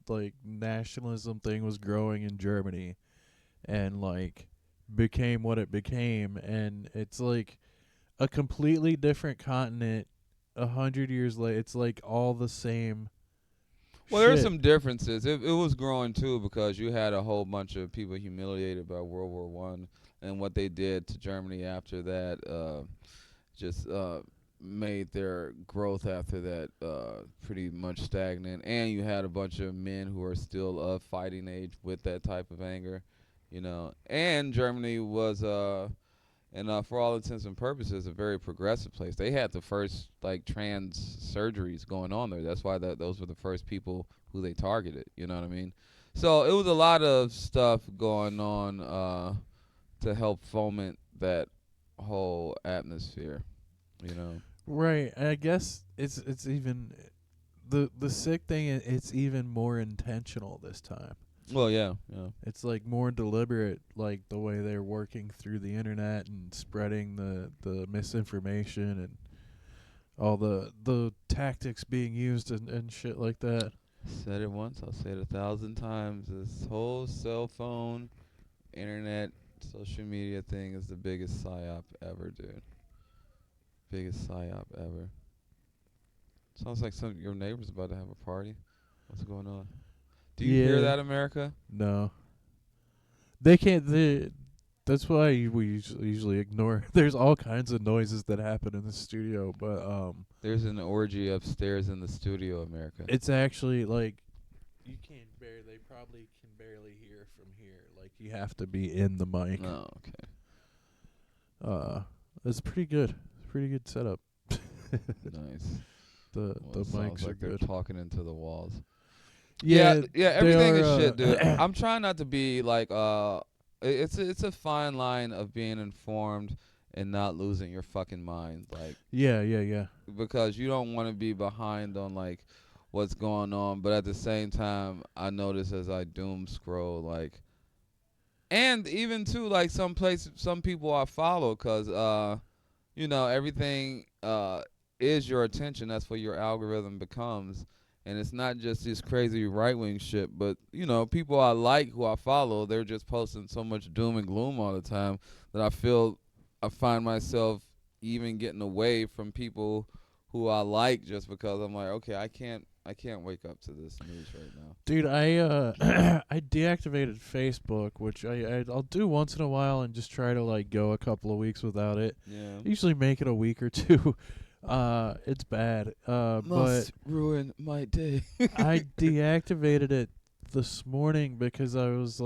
like nationalism thing was growing in Germany, and like became what it became, and it's like a completely different continent. 100 years later, it's like all the same Well, there's shit. some differences. It was growing too because you had a whole bunch of people humiliated by World War One and what they did to Germany after that. Just made their growth after that pretty much stagnant. And you had a bunch of men who are still of fighting age with that type of anger, And Germany was and for all intents and purposes, a very progressive place. They had the first like trans surgeries going on there. That's why those were the first people who they targeted. You know what I mean? So it was a lot of stuff going on to help foment that whole atmosphere. You know? Right. I guess it's even the sick thing. It's even more intentional this time. Well, yeah, yeah. It's like more deliberate, like the way they're working through the internet and spreading the misinformation and all the tactics being used and shit like that. Said it once, I'll say it 1,000 times. This whole cell phone, internet, social media thing is the biggest psyop ever, dude. Biggest psyop ever. Sounds like your neighbor's about to have a party. What's going on? Do you hear Yeah. that, America? No. They can't. That's why we usually ignore. There's all kinds of noises that happen in the studio, but There's an orgy upstairs in the studio, America. it's actually like you can't barely. They probably can barely hear from here. Like you have to be in the mic. Oh, okay. It's pretty good. It's a pretty good setup. Nice. The Well, it sounds mics are like they're good. talking into the walls. Yeah, Yeah, they everything is are, shit, dude. I'm trying not to be like it's a fine line of being informed and not losing your fucking mind, like yeah. because you don't want to be behind on like what's going on, but at the same time, I notice as I doom scroll like and even too like some people I follow cuz you know, everything is your attention. That's what your algorithm becomes. And it's not just this crazy right wing shit, but you know, people I like who I follow, they're just posting so much doom and gloom all the time that I find myself even getting away from people who I like just because I'm like, okay, I can't wake up to this news right now. Dude, I I deactivated Facebook, which I'll do once in a while and just try to like go a couple of weeks without it. Yeah. Usually make it a week or two. It's bad. But ruin my day. I deactivated it this morning because I was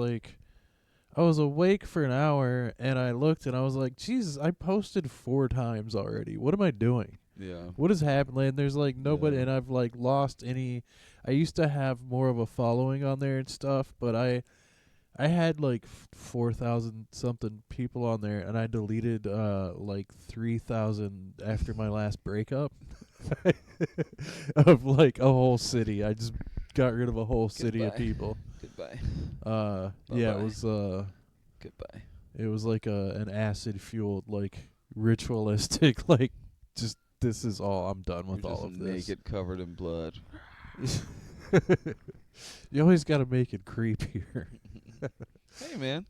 awake for an hour and I looked and I was like, Jesus, I posted 4 times already. What am I doing? Yeah. What is happening? And there's like nobody, Yeah. and I've like lost any. I used to have more of a following on there and stuff, but I had like 4,000 something people on there, and I deleted like 3,000 after my last breakup of like a whole city. I just got rid of a whole city of Goodbye. people. Goodbye. Yeah, Bye-bye. Goodbye. it was like an acid fueled like ritualistic like just this is all I'm done with You're all just of this. naked, covered in blood. You always got to make it creepier. Hey, man,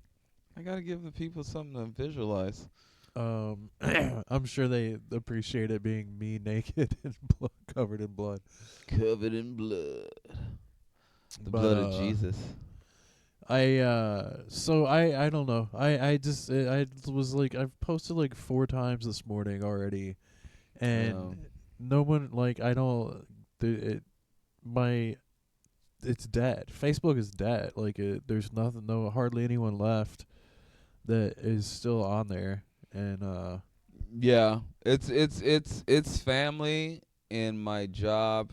I gotta give the people something to visualize. I'm sure they appreciate it being me naked and covered in blood. Covered in blood. The But, blood of Jesus. So I don't know. I just I was like I've posted like 4 times this morning already, and no one like I don't it's dead. Facebook is dead. Like there's nothing, hardly anyone left that is still on there, and Yeah, it's family and my job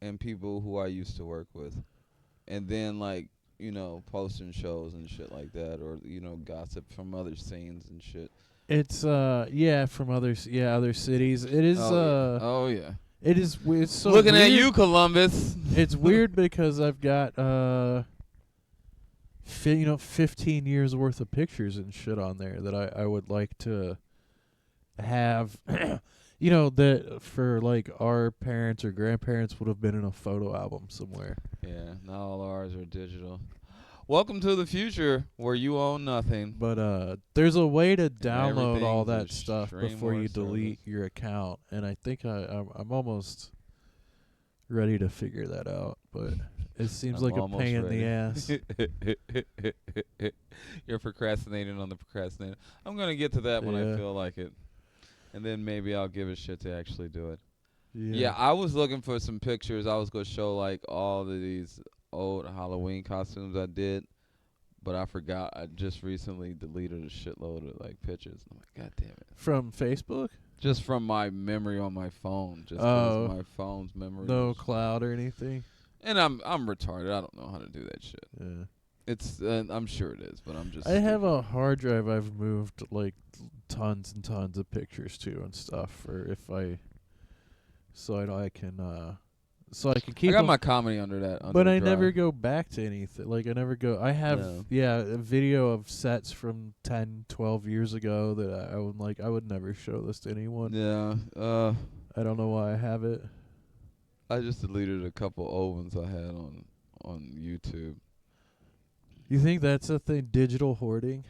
and people who I used to work with, and then like you know posting shows and shit like that, or you know gossip from other scenes and shit. it's from other cities. It is Oh yeah. it is it's so Looking weird. at you, Columbus. It's weird because I've got 15 years worth of pictures and shit on there that I would like to have. That for like our parents or grandparents would have been in a photo album somewhere. Yeah, not all ours are digital. Welcome to the future where you own nothing. But there's a way to download all everything's a that stuff stream before or you a delete service. your account, and I think I'm almost ready to figure that out, but it seems I'm like a almost pain in ready. the ass. You're procrastinating on the procrastinator. I'm going to get to that when I Yeah. feel like it. And then maybe I'll give a shit to actually do it. Yeah. Yeah, I was looking for some pictures. I was going to show like all of these old Halloween costumes I did. But I forgot. I just recently deleted a shitload of like pictures. I'm like, God damn it. From Facebook? Just from my memory on my phone. Just 'cause Oh. my phone's memory. No is- cloud or anything? And I'm retarded. I don't know how to do that shit. Yeah. It's I'm sure it is, but I'm just. I have stupid. a hard drive I've moved like tons and tons of pictures to and stuff, or if I can keep I got 'em, my comedy under that. Under but the I never drive. go back to anything. Like I never go. I have a video of sets from 10, 12 years ago that I would like. I would never show this to anyone. Yeah. I don't know why I have it. I just deleted a couple old ones I had on YouTube. You think that's a thing? Digital hoarding?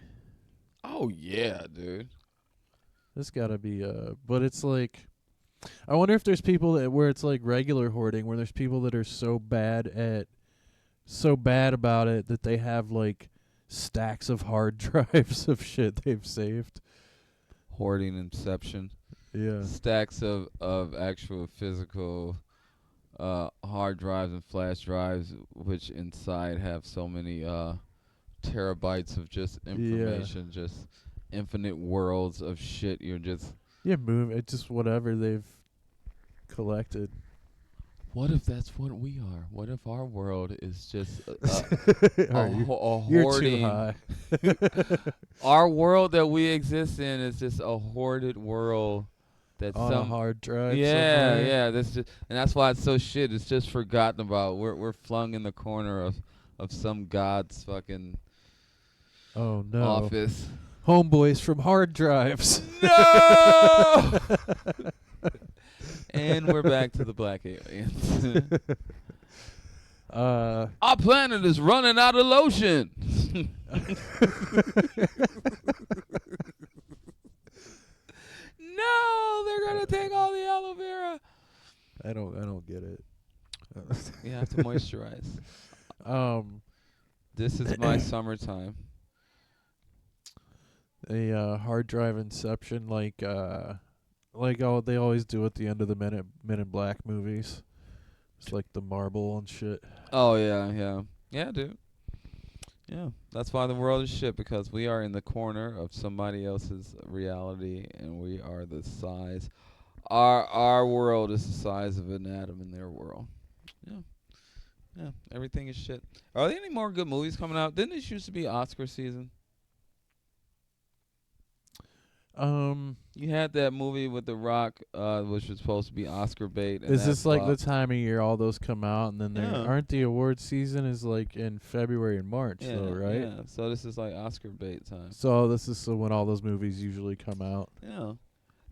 Oh yeah, dude. This gotta be but it's like I wonder if there's people that where it's like regular hoarding, where there's people that are so bad about it that they have like stacks of hard drives of shit they've saved. Hoarding inception. Yeah. Stacks of actual physical hard drives and flash drives, which inside have so many terabytes of just information, just infinite worlds of shit. You're just Move it, just whatever they've collected. what if that's what we are? What if our world is just a You're too hoarding? high. Our world that we exist in is just a hoarded world. That's On a hard drive. yeah, somewhere. yeah. That's just, and that's why it's so shit. It's just forgotten about. We're flung in the corner of some god's fucking Oh no. office. Homeboys from hard drives. No. And we're back to the black aliens. Our planet is running out of lotion. No, they're gonna take all the aloe vera. I don't get it. You have to moisturize. This is my summertime. A hard drive inception like they always do at the end of the Men in Black movies. It's like the marble and shit. Oh yeah, dude. Yeah, that's why the world is shit, because we are in the corner of somebody else's reality, and we are the size. Our world is the size of an atom in their world. Yeah, everything is shit. Are there any more good movies coming out? Didn't this used to be Oscar season? You had that movie with The Rock, which was supposed to be Oscar bait. And is this like the flopped. time of year all those come out, and then Yeah. aren't the award season is like in February and March though, right? Yeah. So this is like Oscar bait time. So this is when all those movies usually come out. Yeah.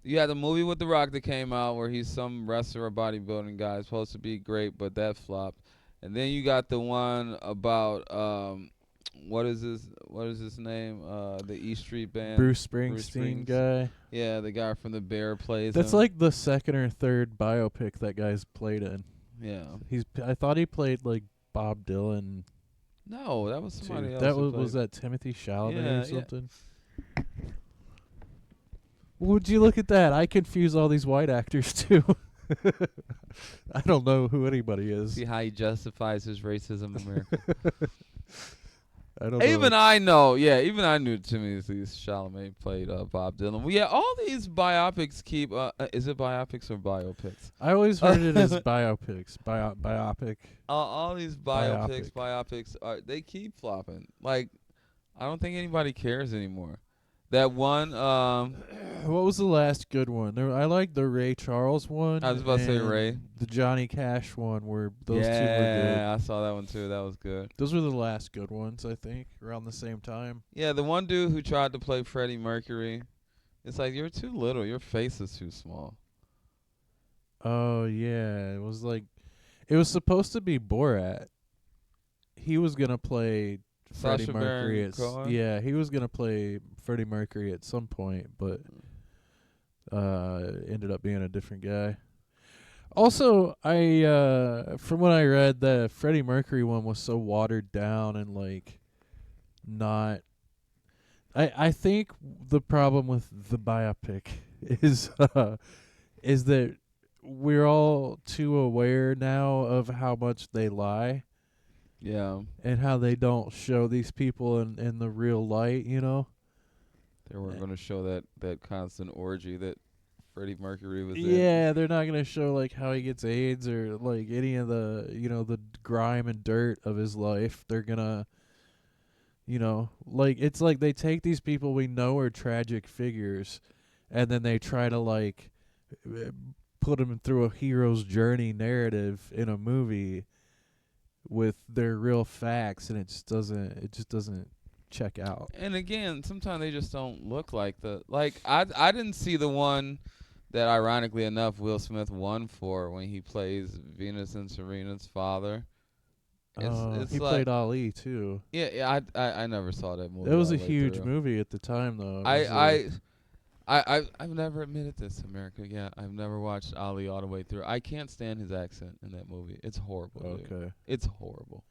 You had the movie with The Rock that came out where he's some wrestler or bodybuilding guy. It's supposed to be great, but that flopped. And then you got the one about what is his name? The E Street Band. Bruce Springsteen guy. Yeah, the guy from The Bear plays That's him. like the second or third biopic that guy's played in. Yeah. I thought he played like Bob Dylan. No, that was somebody too. else. That who was played- that Timothy Chalamet Yeah, or something. Would you look at that? I confuse all these white actors too. I don't know who anybody is. See how he justifies his racism in America. I don't know. Even I know. Yeah, even I knew Timothy Chalamet played Bob Dylan. Well, yeah, all these biopics keep. Is it biopics or biopics? I always heard it as biopics. Biopic. All these biopics they keep flopping. Like, I don't think anybody cares anymore. That one. What was the last good one? I like the Ray Charles one. I was about to say and Ray. The Johnny Cash one, where those two were good. Yeah, I saw that one too. That was good. Those were the last good ones, I think, around the same time. Yeah, the one dude who tried to play Freddie Mercury. It's like, you're too little. Your face is too small. Oh yeah, it was supposed to be Borat. He was gonna play Freddie Sacha Mercury. Baron Cohen? Yeah, he was gonna play Freddie Mercury at some point, but ended up being a different guy. Also, from what I read, the Freddie Mercury one was so watered down and like not. I think the problem with the biopic is that we're all too aware now of how much they lie. Yeah. And how they don't show these people in the real light, you know? They weren't going to show that constant orgy that Freddie Mercury was in. Yeah, they're not going to show, like, how he gets AIDS or, like, any of the, the grime and dirt of his life. They're going to, like, it's like they take these people we know are tragic figures, and then they try to, like, put them through a hero's journey narrative in a movie with their real facts, and it just doesn't check out. And again, sometimes they just don't look like I didn't see the one that, ironically enough, Will Smith won for when he plays Venus and Serena's father. It's he like, played Ali too. Yeah, I never saw that movie. It was all a the way huge through. movie at the time, though. I've never admitted this, America. Yeah, I've never watched Ali all the way through. I can't stand his accent in that movie. It's horrible, dude. Okay. It's horrible.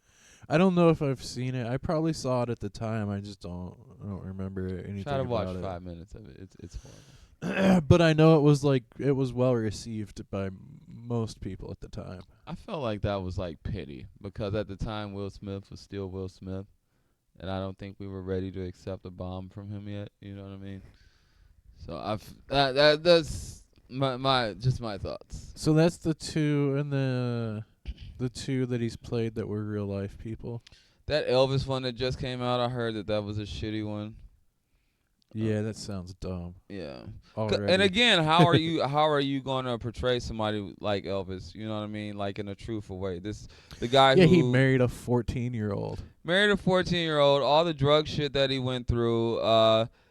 I don't know if I've seen it. I probably saw it at the time. I just don't remember Try anything to watch about 5 minutes of it. It's horrible. it. But I know it was well received by most people at the time. I felt like that was like pity because at the time Will Smith was still Will Smith, and I don't think we were ready to accept a bomb from him yet. You know what I mean? So that's my just my thoughts. So that's the two and the two that he's played that were real life people. That Elvis one that just came out, I heard that was a shitty one. Yeah, that sounds dumb. Yeah. Already. And again, how are you going to portray somebody like Elvis? You know what I mean? Like in a truthful way. The guy yeah, who he married a 14-year-old. married a 14-year-old, all the drug shit that he went through,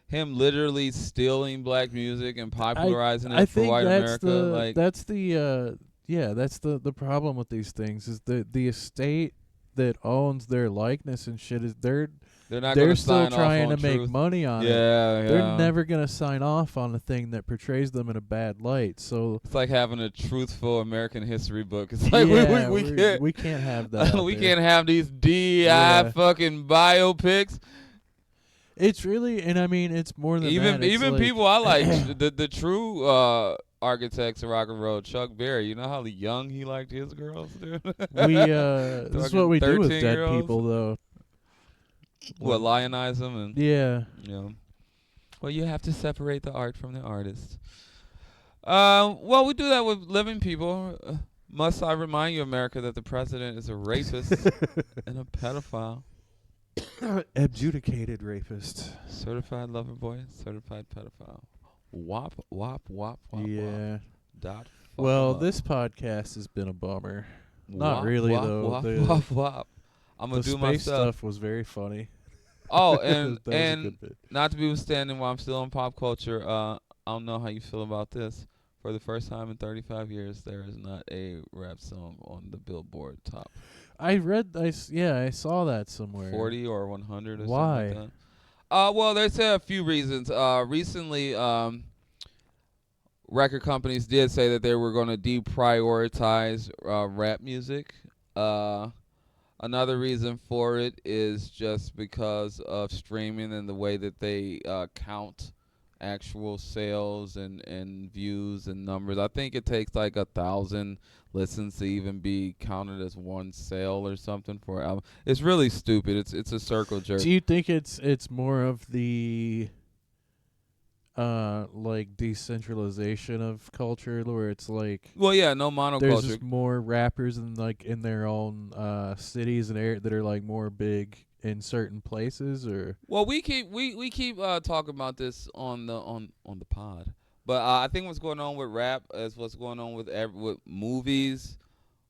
him literally stealing black music and popularizing I it for think white that's America. Like that's the problem with these things is the estate that owns their likeness and shit is they're not going they're to still sign trying off to on make truth. money on it. Yeah, They're yeah. never gonna sign off on a thing that portrays them in a bad light. So It's like having a truthful American history book. It's like yeah, we can't have that. we out there. can't have these DEI Yeah. fucking biopics. It's really, and I mean, it's more than Even that. It's even like, people I like, the true architects of rock and roll, Chuck Berry. You know how young he liked his girls, dude. This is what we do with dead 13-year-olds. people, though. What, lionize them and Yeah. you know. Well, you have to separate the art from the artist. Well, we do that with living people. Must I remind you, America, that the president is a rapist and a pedophile. Adjudicated rapist. Certified lover boy, certified pedophile. Wop, wop, wop, wop, Yeah. wop. Dot. Well, fuck. this podcast has been a bummer. Not Wop, really, wop, though. Wop, The- wop, wop. I'm going The to do my space stuff. stuff was very funny. Oh, That was a and good bit. not to be withstanding while I'm still on pop culture, I don't know how you feel about this. For the first time in 35 years, there is not a rap song on the Billboard top I saw that somewhere. 40 or 100 or Why? something like that. Well, there's a few reasons. Recently, record companies did say that they were going to deprioritize rap music. Another reason for it is just because of streaming and the way that they count actual sales and views and numbers. I think it takes like 1,000 listens to even be counted as one sale or something for an album. It's really stupid. It's a circle jerk. Do you think it's more of the like decentralization of culture where it's like Well, yeah, no there's monoculture. just more rappers in their own cities and areas that are like more big in certain places, or Well, we keep talking about this on the pod, but I think what's going on with rap is what's going on with with movies,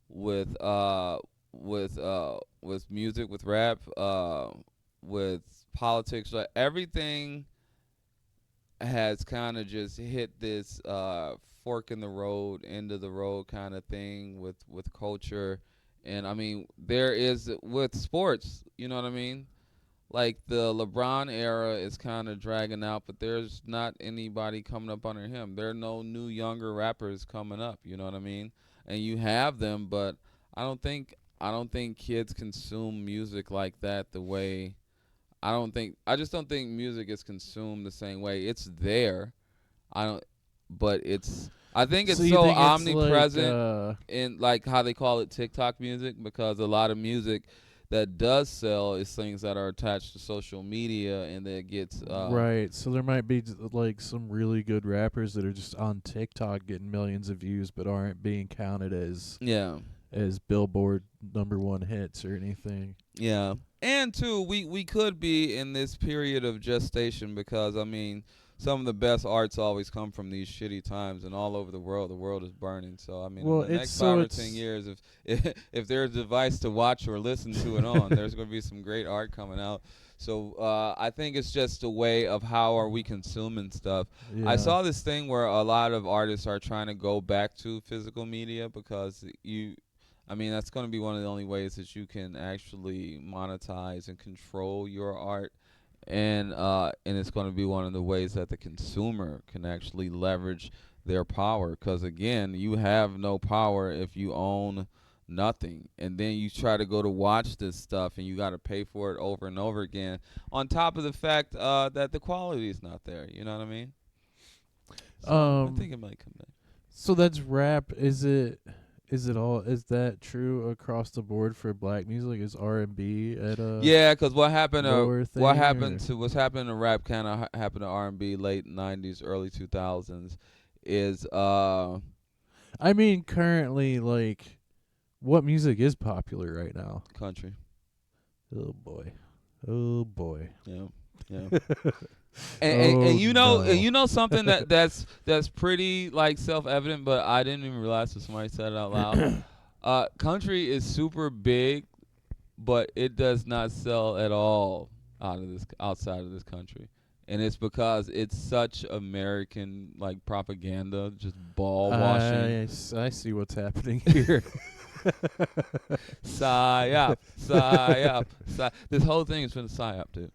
with music, with rap, with politics. Like everything has kind of just hit this fork in the road, end of the road kind of thing with culture. And I mean, there is with sports, you know what I mean? Like the LeBron era is kind of dragging out, but there's not anybody coming up under him. There are no new younger rappers coming up, you know what I mean? And you have them, but I don't think kids consume music like that the way I just don't think music is consumed the same way. It's there. I think it's so you so think it's omnipresent like, in like how they call it TikTok music, because a lot of music that does sell is things that are attached to social media and that gets right. So there might be like some really good rappers that are just on TikTok getting millions of views, but aren't being counted as yeah. Billboard #1 hits or anything. Yeah. And two, we could be in this period of gestation because I mean some of the best arts always come from these shitty times, and all over the world is burning. So I mean, Well, in the it's next so 5 or it's 10 years, if there's a device to watch or listen to it on, there's going to be some great art coming out. So I think it's just a way of how are we consuming stuff. yeah. I saw this thing where a lot of artists are trying to go back to physical media because I mean, that's going to be one of the only ways that you can actually monetize and control your art. and it's going to be one of the ways that the consumer can actually leverage their power. Because again, you have no power if you own nothing, and then you try to go to watch this stuff, and you got to pay for it over and over again. On top of the fact that the quality is not there. You know what I mean? So I think it might come back. So that's rap. Is it? Is it all? Is that true across the board for black music? Is R&B at a Yeah, because what happened lower thing? what happened or- to what's happening to rap kind of happened to R&B late 90s, early 2000s is I mean, currently, like, what music is popular right now? country. Oh boy, oh boy. Yeah. Yeah. Oh, And you know no. and you know something that's pretty like self-evident, but I didn't even realize that somebody said it out loud. Country is super big, but it does not sell at all outside of this country. And it's because it's such American like propaganda, just ball washing. I see what's happening here. Psyop, psyop, psy. This whole thing is for the psyop, dude.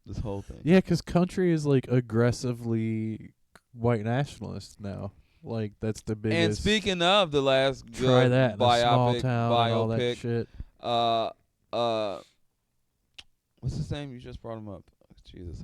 This whole thing. Yeah, 'cause country is like aggressively white nationalist now. Like that's the biggest. And speaking of the last try good that in a small biopic, town and all that biopic, shit. uh, uh, what's his name? You just brought him up. Jesus,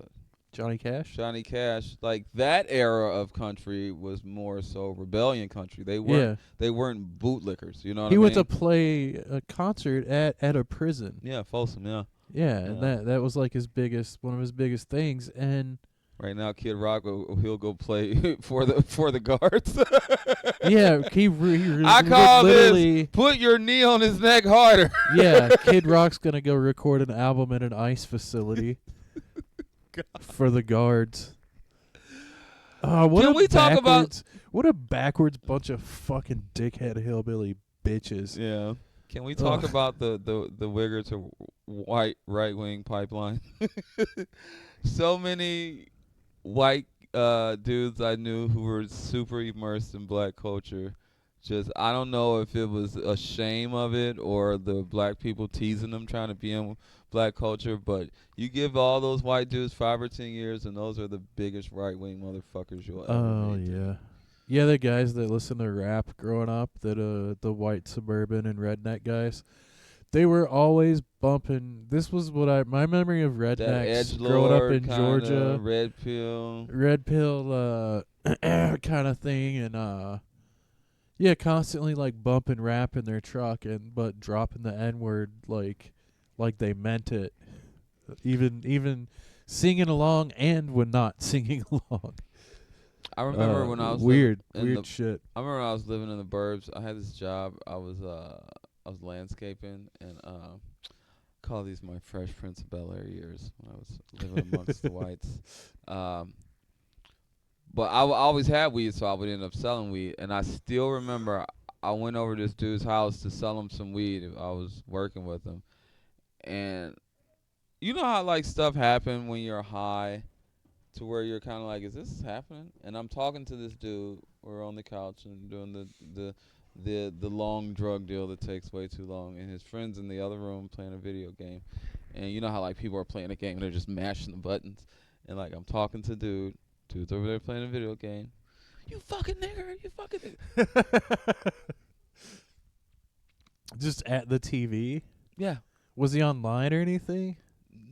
Johnny Cash. Johnny Cash. Like that era of country was more so rebellion country. They Yeah, weren't bootlickers. You know what he I mean? went to play a concert at a prison. Yeah, Folsom. Yeah. Yeah, and Yeah. that was like one of his biggest things. And Right now, Kid Rock he'll go play for the guards. yeah, he I call literally. this put your knee on his neck harder. Yeah, Kid Rock's gonna go record an album in an ICE facility for the guards. What Can a we talk about- backwards- what a backwards bunch of fucking dickhead hillbilly bitches. Yeah. Can we talk Ugh. about the Wigger to white right wing pipeline? So many white dudes I knew who were super immersed in black culture. Just I don't know if it was a shame of it or the black people teasing them trying to be in black culture, but you give all those white dudes 5 or 10 years and those are the biggest right wing motherfuckers you'll ever Oh meet. yeah. Yeah, the guys that listen to rap growing up, that the white suburban and redneck guys, they were always bumping. This was what my memory of That rednecks edgelord growing up in kinda, Georgia, red pill. red pill kind of thing, and yeah, constantly like bumping rap in their truck but dropping the N word like they meant it, even singing along and when not singing along. I remember when I was weird living shit. I remember when I was living in the burbs. I had this job. I was landscaping and call these my Fresh Prince of Bel-Air years when I was living amongst the whites. But I always had weed, so I would end up selling weed. And I still remember I went over to this dude's house to sell him some weed. I was working with him, and you know how like stuff happen when you're high, to where you're kind of like, is this happening? And I'm talking to this dude. We're on the couch and doing the long drug deal that takes way too long, and his friends in the other room playing a video game. And you know how like people are playing a game and they're just mashing the buttons, and like I'm talking to dude's over there playing a video game. You fucking nigger, you fucking nigger. Just at the TV. Yeah. Was he online or anything?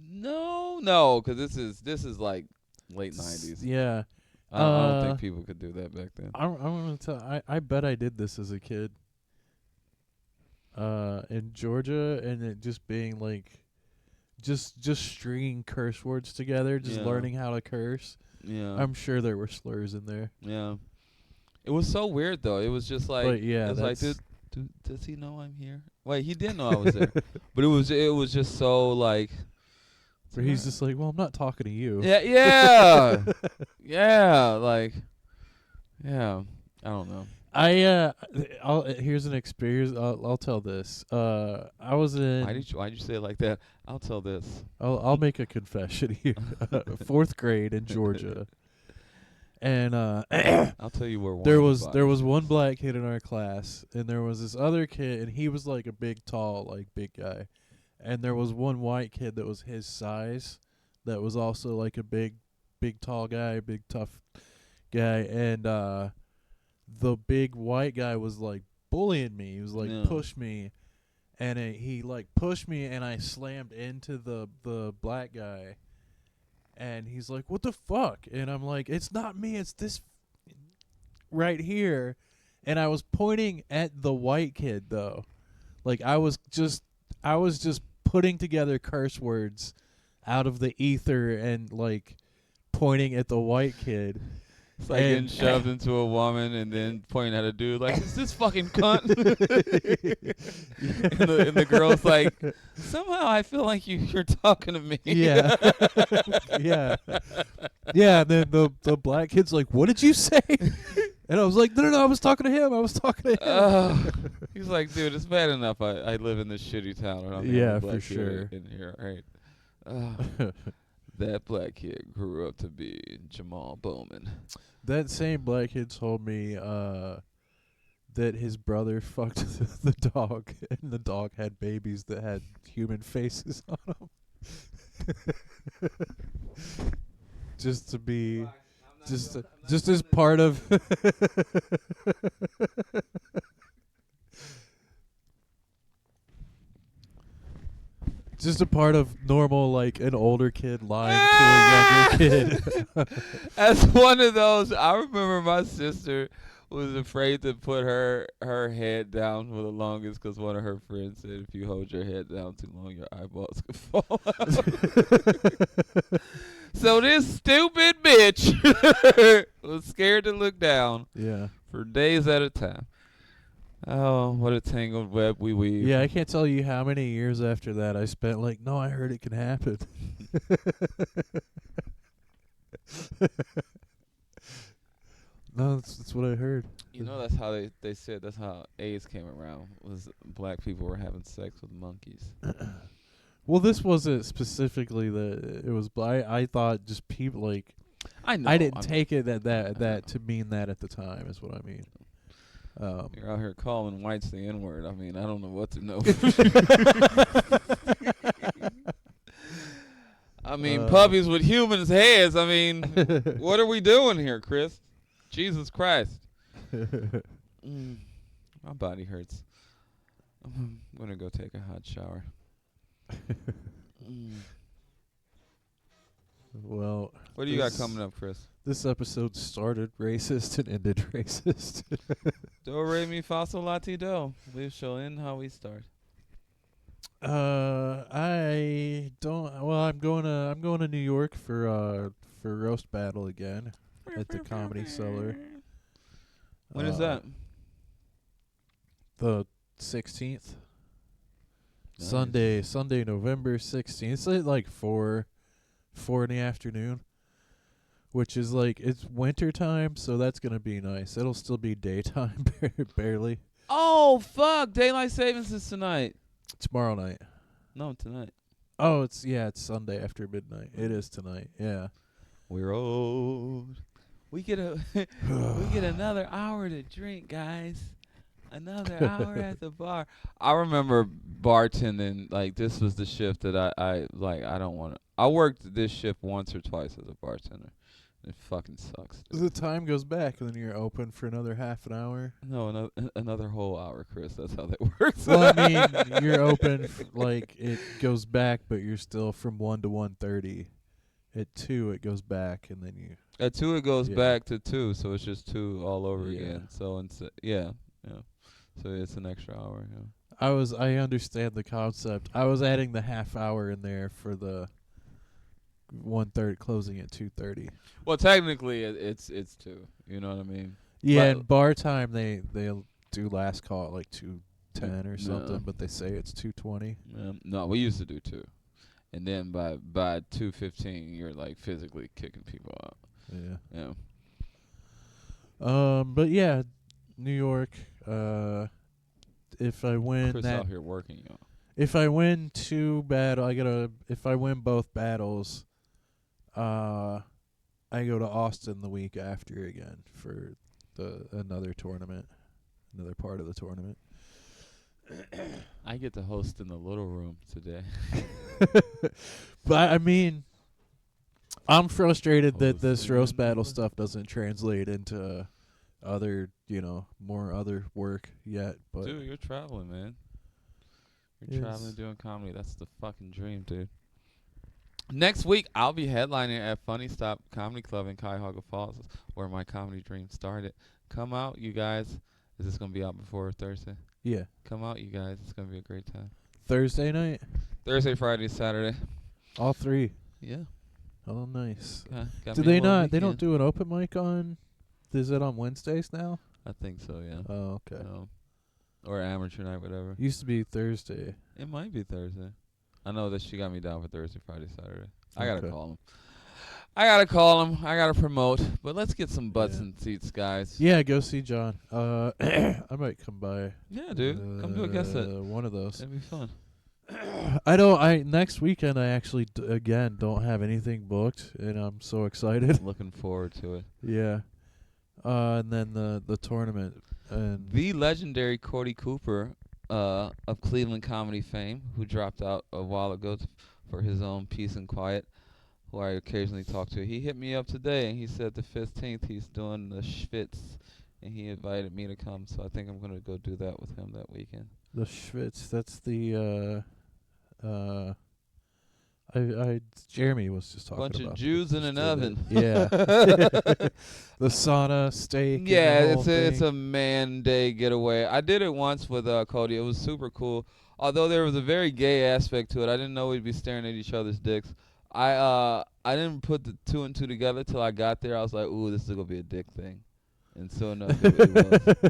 No, because this is like late 90s. Yeah. I don't think people could do that back then. I'm gonna tell. I bet I did this as a kid. In Georgia, and it just being like, just stringing curse words together, just Yeah. learning how to curse. Yeah. I'm sure there were slurs in there. Yeah. It was so weird though. It was just like, But yeah, it was like, that's- does he know I'm here? Wait, he didn't know I was there. But it was just so like. Where he's just like, well, I'm not talking to you. Yeah. Yeah. Like. Yeah. I don't know. Here's an experience. I'll tell this. I was in. Why'd you say it like that? I'll tell this. I'll make a confession here. 4th grade in Georgia, and I'll tell you where one there is was one black kid in our class, and there was this other kid, and he was like a big, tall, like big guy, and there was one white kid that was his size, that was also like a big tall guy, big tough guy, and the big white guy was like bullying me. He was like No. push me, and he like pushed me, and I slammed into the black guy, and he's like, "What the fuck?" And I'm like, "It's not me. It's this right here." And I was pointing at the white kid though. Like I was just putting together curse words out of the ether and like pointing at the white kid. It's like getting shoved into a woman and then pointing at a dude like, "Is this fucking cunt?" and the girl's like, "Somehow I feel like you're talking to me." Yeah. Yeah. Yeah, and then the black kid's like, "What did you say?" And I was like, no, I was talking to him. He's like, "Dude, it's bad enough I live in this shitty town and I'm the Yeah, only for black sure. kid in here, right?" That black kid grew up to be Jamal Bowman. That same black kid told me that his brother fucked the dog, and the dog had babies that had human faces on them. Just to be, just as part of. Just a part of normal, like an older kid lying to a younger kid. As one of those, I remember my sister was afraid to put her head down for the longest because one of her friends said if you hold your head down too long, your eyeballs could fall out. So this stupid bitch was scared to look down Yeah. for days at a time. Oh, what a tangled web we weave. Yeah, I can't tell you how many years after that I spent like, no, I heard it can happen. No, that's what I heard. You know, that's how they said that's how AIDS came around, was black people were having sex with monkeys. Well, this wasn't specifically it was. I thought just people like. I know. I didn't take it that to mean that at the time is what I mean. You're out here calling whites the N-word. I mean, I don't know what to know. I mean, puppies with humans' heads. I mean, what are we doing here, Chris? Jesus Christ. My body hurts. I'm going to go take a hot shower. Well, what do you got coming up, Chris? This episode started racist and ended racist. Do re mi fa sol la ti do. We shall end how we start. I don't. Well, I'm going to New York for roast battle again at the Comedy Cellar. When is that? The 16th. Nice. Sunday, November 16th. It's like 4 in the afternoon, which is like, it's winter time, so that's going to be nice. It'll still be daytime, barely. Oh, fuck. Daylight savings is tonight. Tomorrow night. No, tonight. Oh, it's Sunday after midnight. It is tonight. Yeah. We're old. We get another hour to drink, guys. Another hour at the bar. I remember bartending, like, this was the shift that I don't want to. I worked this shift once or twice as a bartender. It fucking sucks. The time goes back, and then you're open for another half an hour. No, another whole hour, Chris. That's how that works. Well, I mean, you're open, like, it goes back, but you're still from 1 to 1:30. At 2, it goes back, and then you... At 2, it goes back to 2, so it's just 2 all over again. So, yeah. So it's an extra hour, yeah. I understand the concept. I was adding the half hour in there for the 1:30, closing at 2:30. Well, technically, it's 2. You know what I mean? Yeah, and bar time, they'll do last call at like 2:10 or something, but they say it's 2:20. No, we used to do 2. And then by 2:15, you're like physically kicking people out. Yeah. But yeah, New York. If I win Chris out here working, y'all. If I win 2 if I win both battles, I go to Austin the week after again for another tournament, another part of the tournament. I get to host in the little room today. But I mean, I'm frustrated that this Hosting roast in the battle li- stuff doesn't translate into other, more other work yet. But Dude, you're traveling, man. You're traveling it's doing comedy. That's the fucking dream, dude. Next week, I'll be headlining at Funny Stop Comedy Club in Cuyahoga Falls, where my comedy dream started. Come out, you guys. Is this going to be out before Thursday? yeah, Come out, you guys. It's going to be a great time. Thursday night, Thursday, Friday, Saturday. all three. Yeah. Oh, nice. Got Do me a they little not? They don't weekend. do an open mic on. Is it on Wednesdays now? I think so, yeah. Oh, okay. Or amateur night, whatever. Used to be Thursday. It might be Thursday. I know that she got me down for Thursday, Friday, Saturday. I gotta Okay. call him. I gotta promote. But let's get some butts Yeah. in seats, guys. Yeah, go see John. I might come by. Yeah, dude. Come do a guest set. One of those. It'd be fun. Next weekend I actually again don't have anything booked, and I'm so excited. Looking forward to it. Yeah. And then the tournament and The legendary Cordy Cooper of Cleveland comedy fame, who dropped out a while ago for his own peace and quiet, who I occasionally talk to. He hit me up today, and he said the 15th he's doing the Schwitz, and he invited me to come, so I think I'm going to go do that with him that weekend. the Schwitz. That's the I Jeremy was just talking Bunch about of Jews in just an did oven. it. Yeah. The sauna steak. Yeah, and the whole it's thing. a man day getaway. I did it once with Cody. It was super cool. Although there was a very gay aspect to it. I didn't know we'd be staring at each other's dicks. I didn't put the two and two together till I got there. I was like, ooh, this is gonna be a dick thing. And so enough, it was.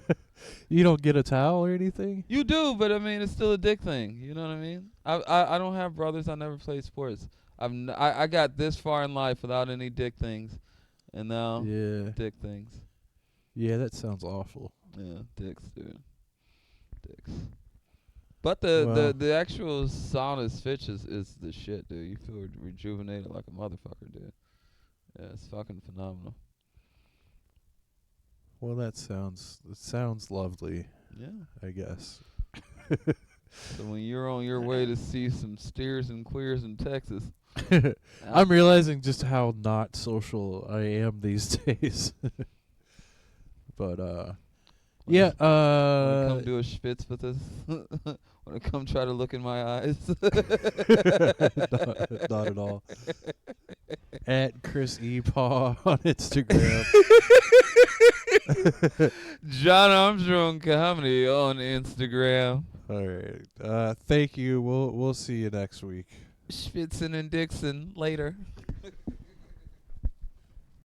You don't get a towel or anything? You do, but I mean, it's still a dick thing. You know what I mean? I don't have brothers. I never played sports. I got this far in life without any dick things, and now Yeah. dick things. Yeah, that sounds awful. Yeah, dicks, dude. Dicks. But the Well. actual sauna switch is the shit, dude. You feel rejuvenated like a motherfucker, dude. Yeah, it's fucking phenomenal. Well, it sounds lovely, Yeah. I guess. So when you're on your way to see some steers and queers in Texas, I'm realizing just how not social I am these days. But yeah, wanna come do a schwitz with us? Wanna come try to look in my eyes? not at all. At Chris E. Paugh on Instagram. John Armstrong comedy on Instagram. All right. Thank you. We'll see you next week. Schwitzen and Dixon later.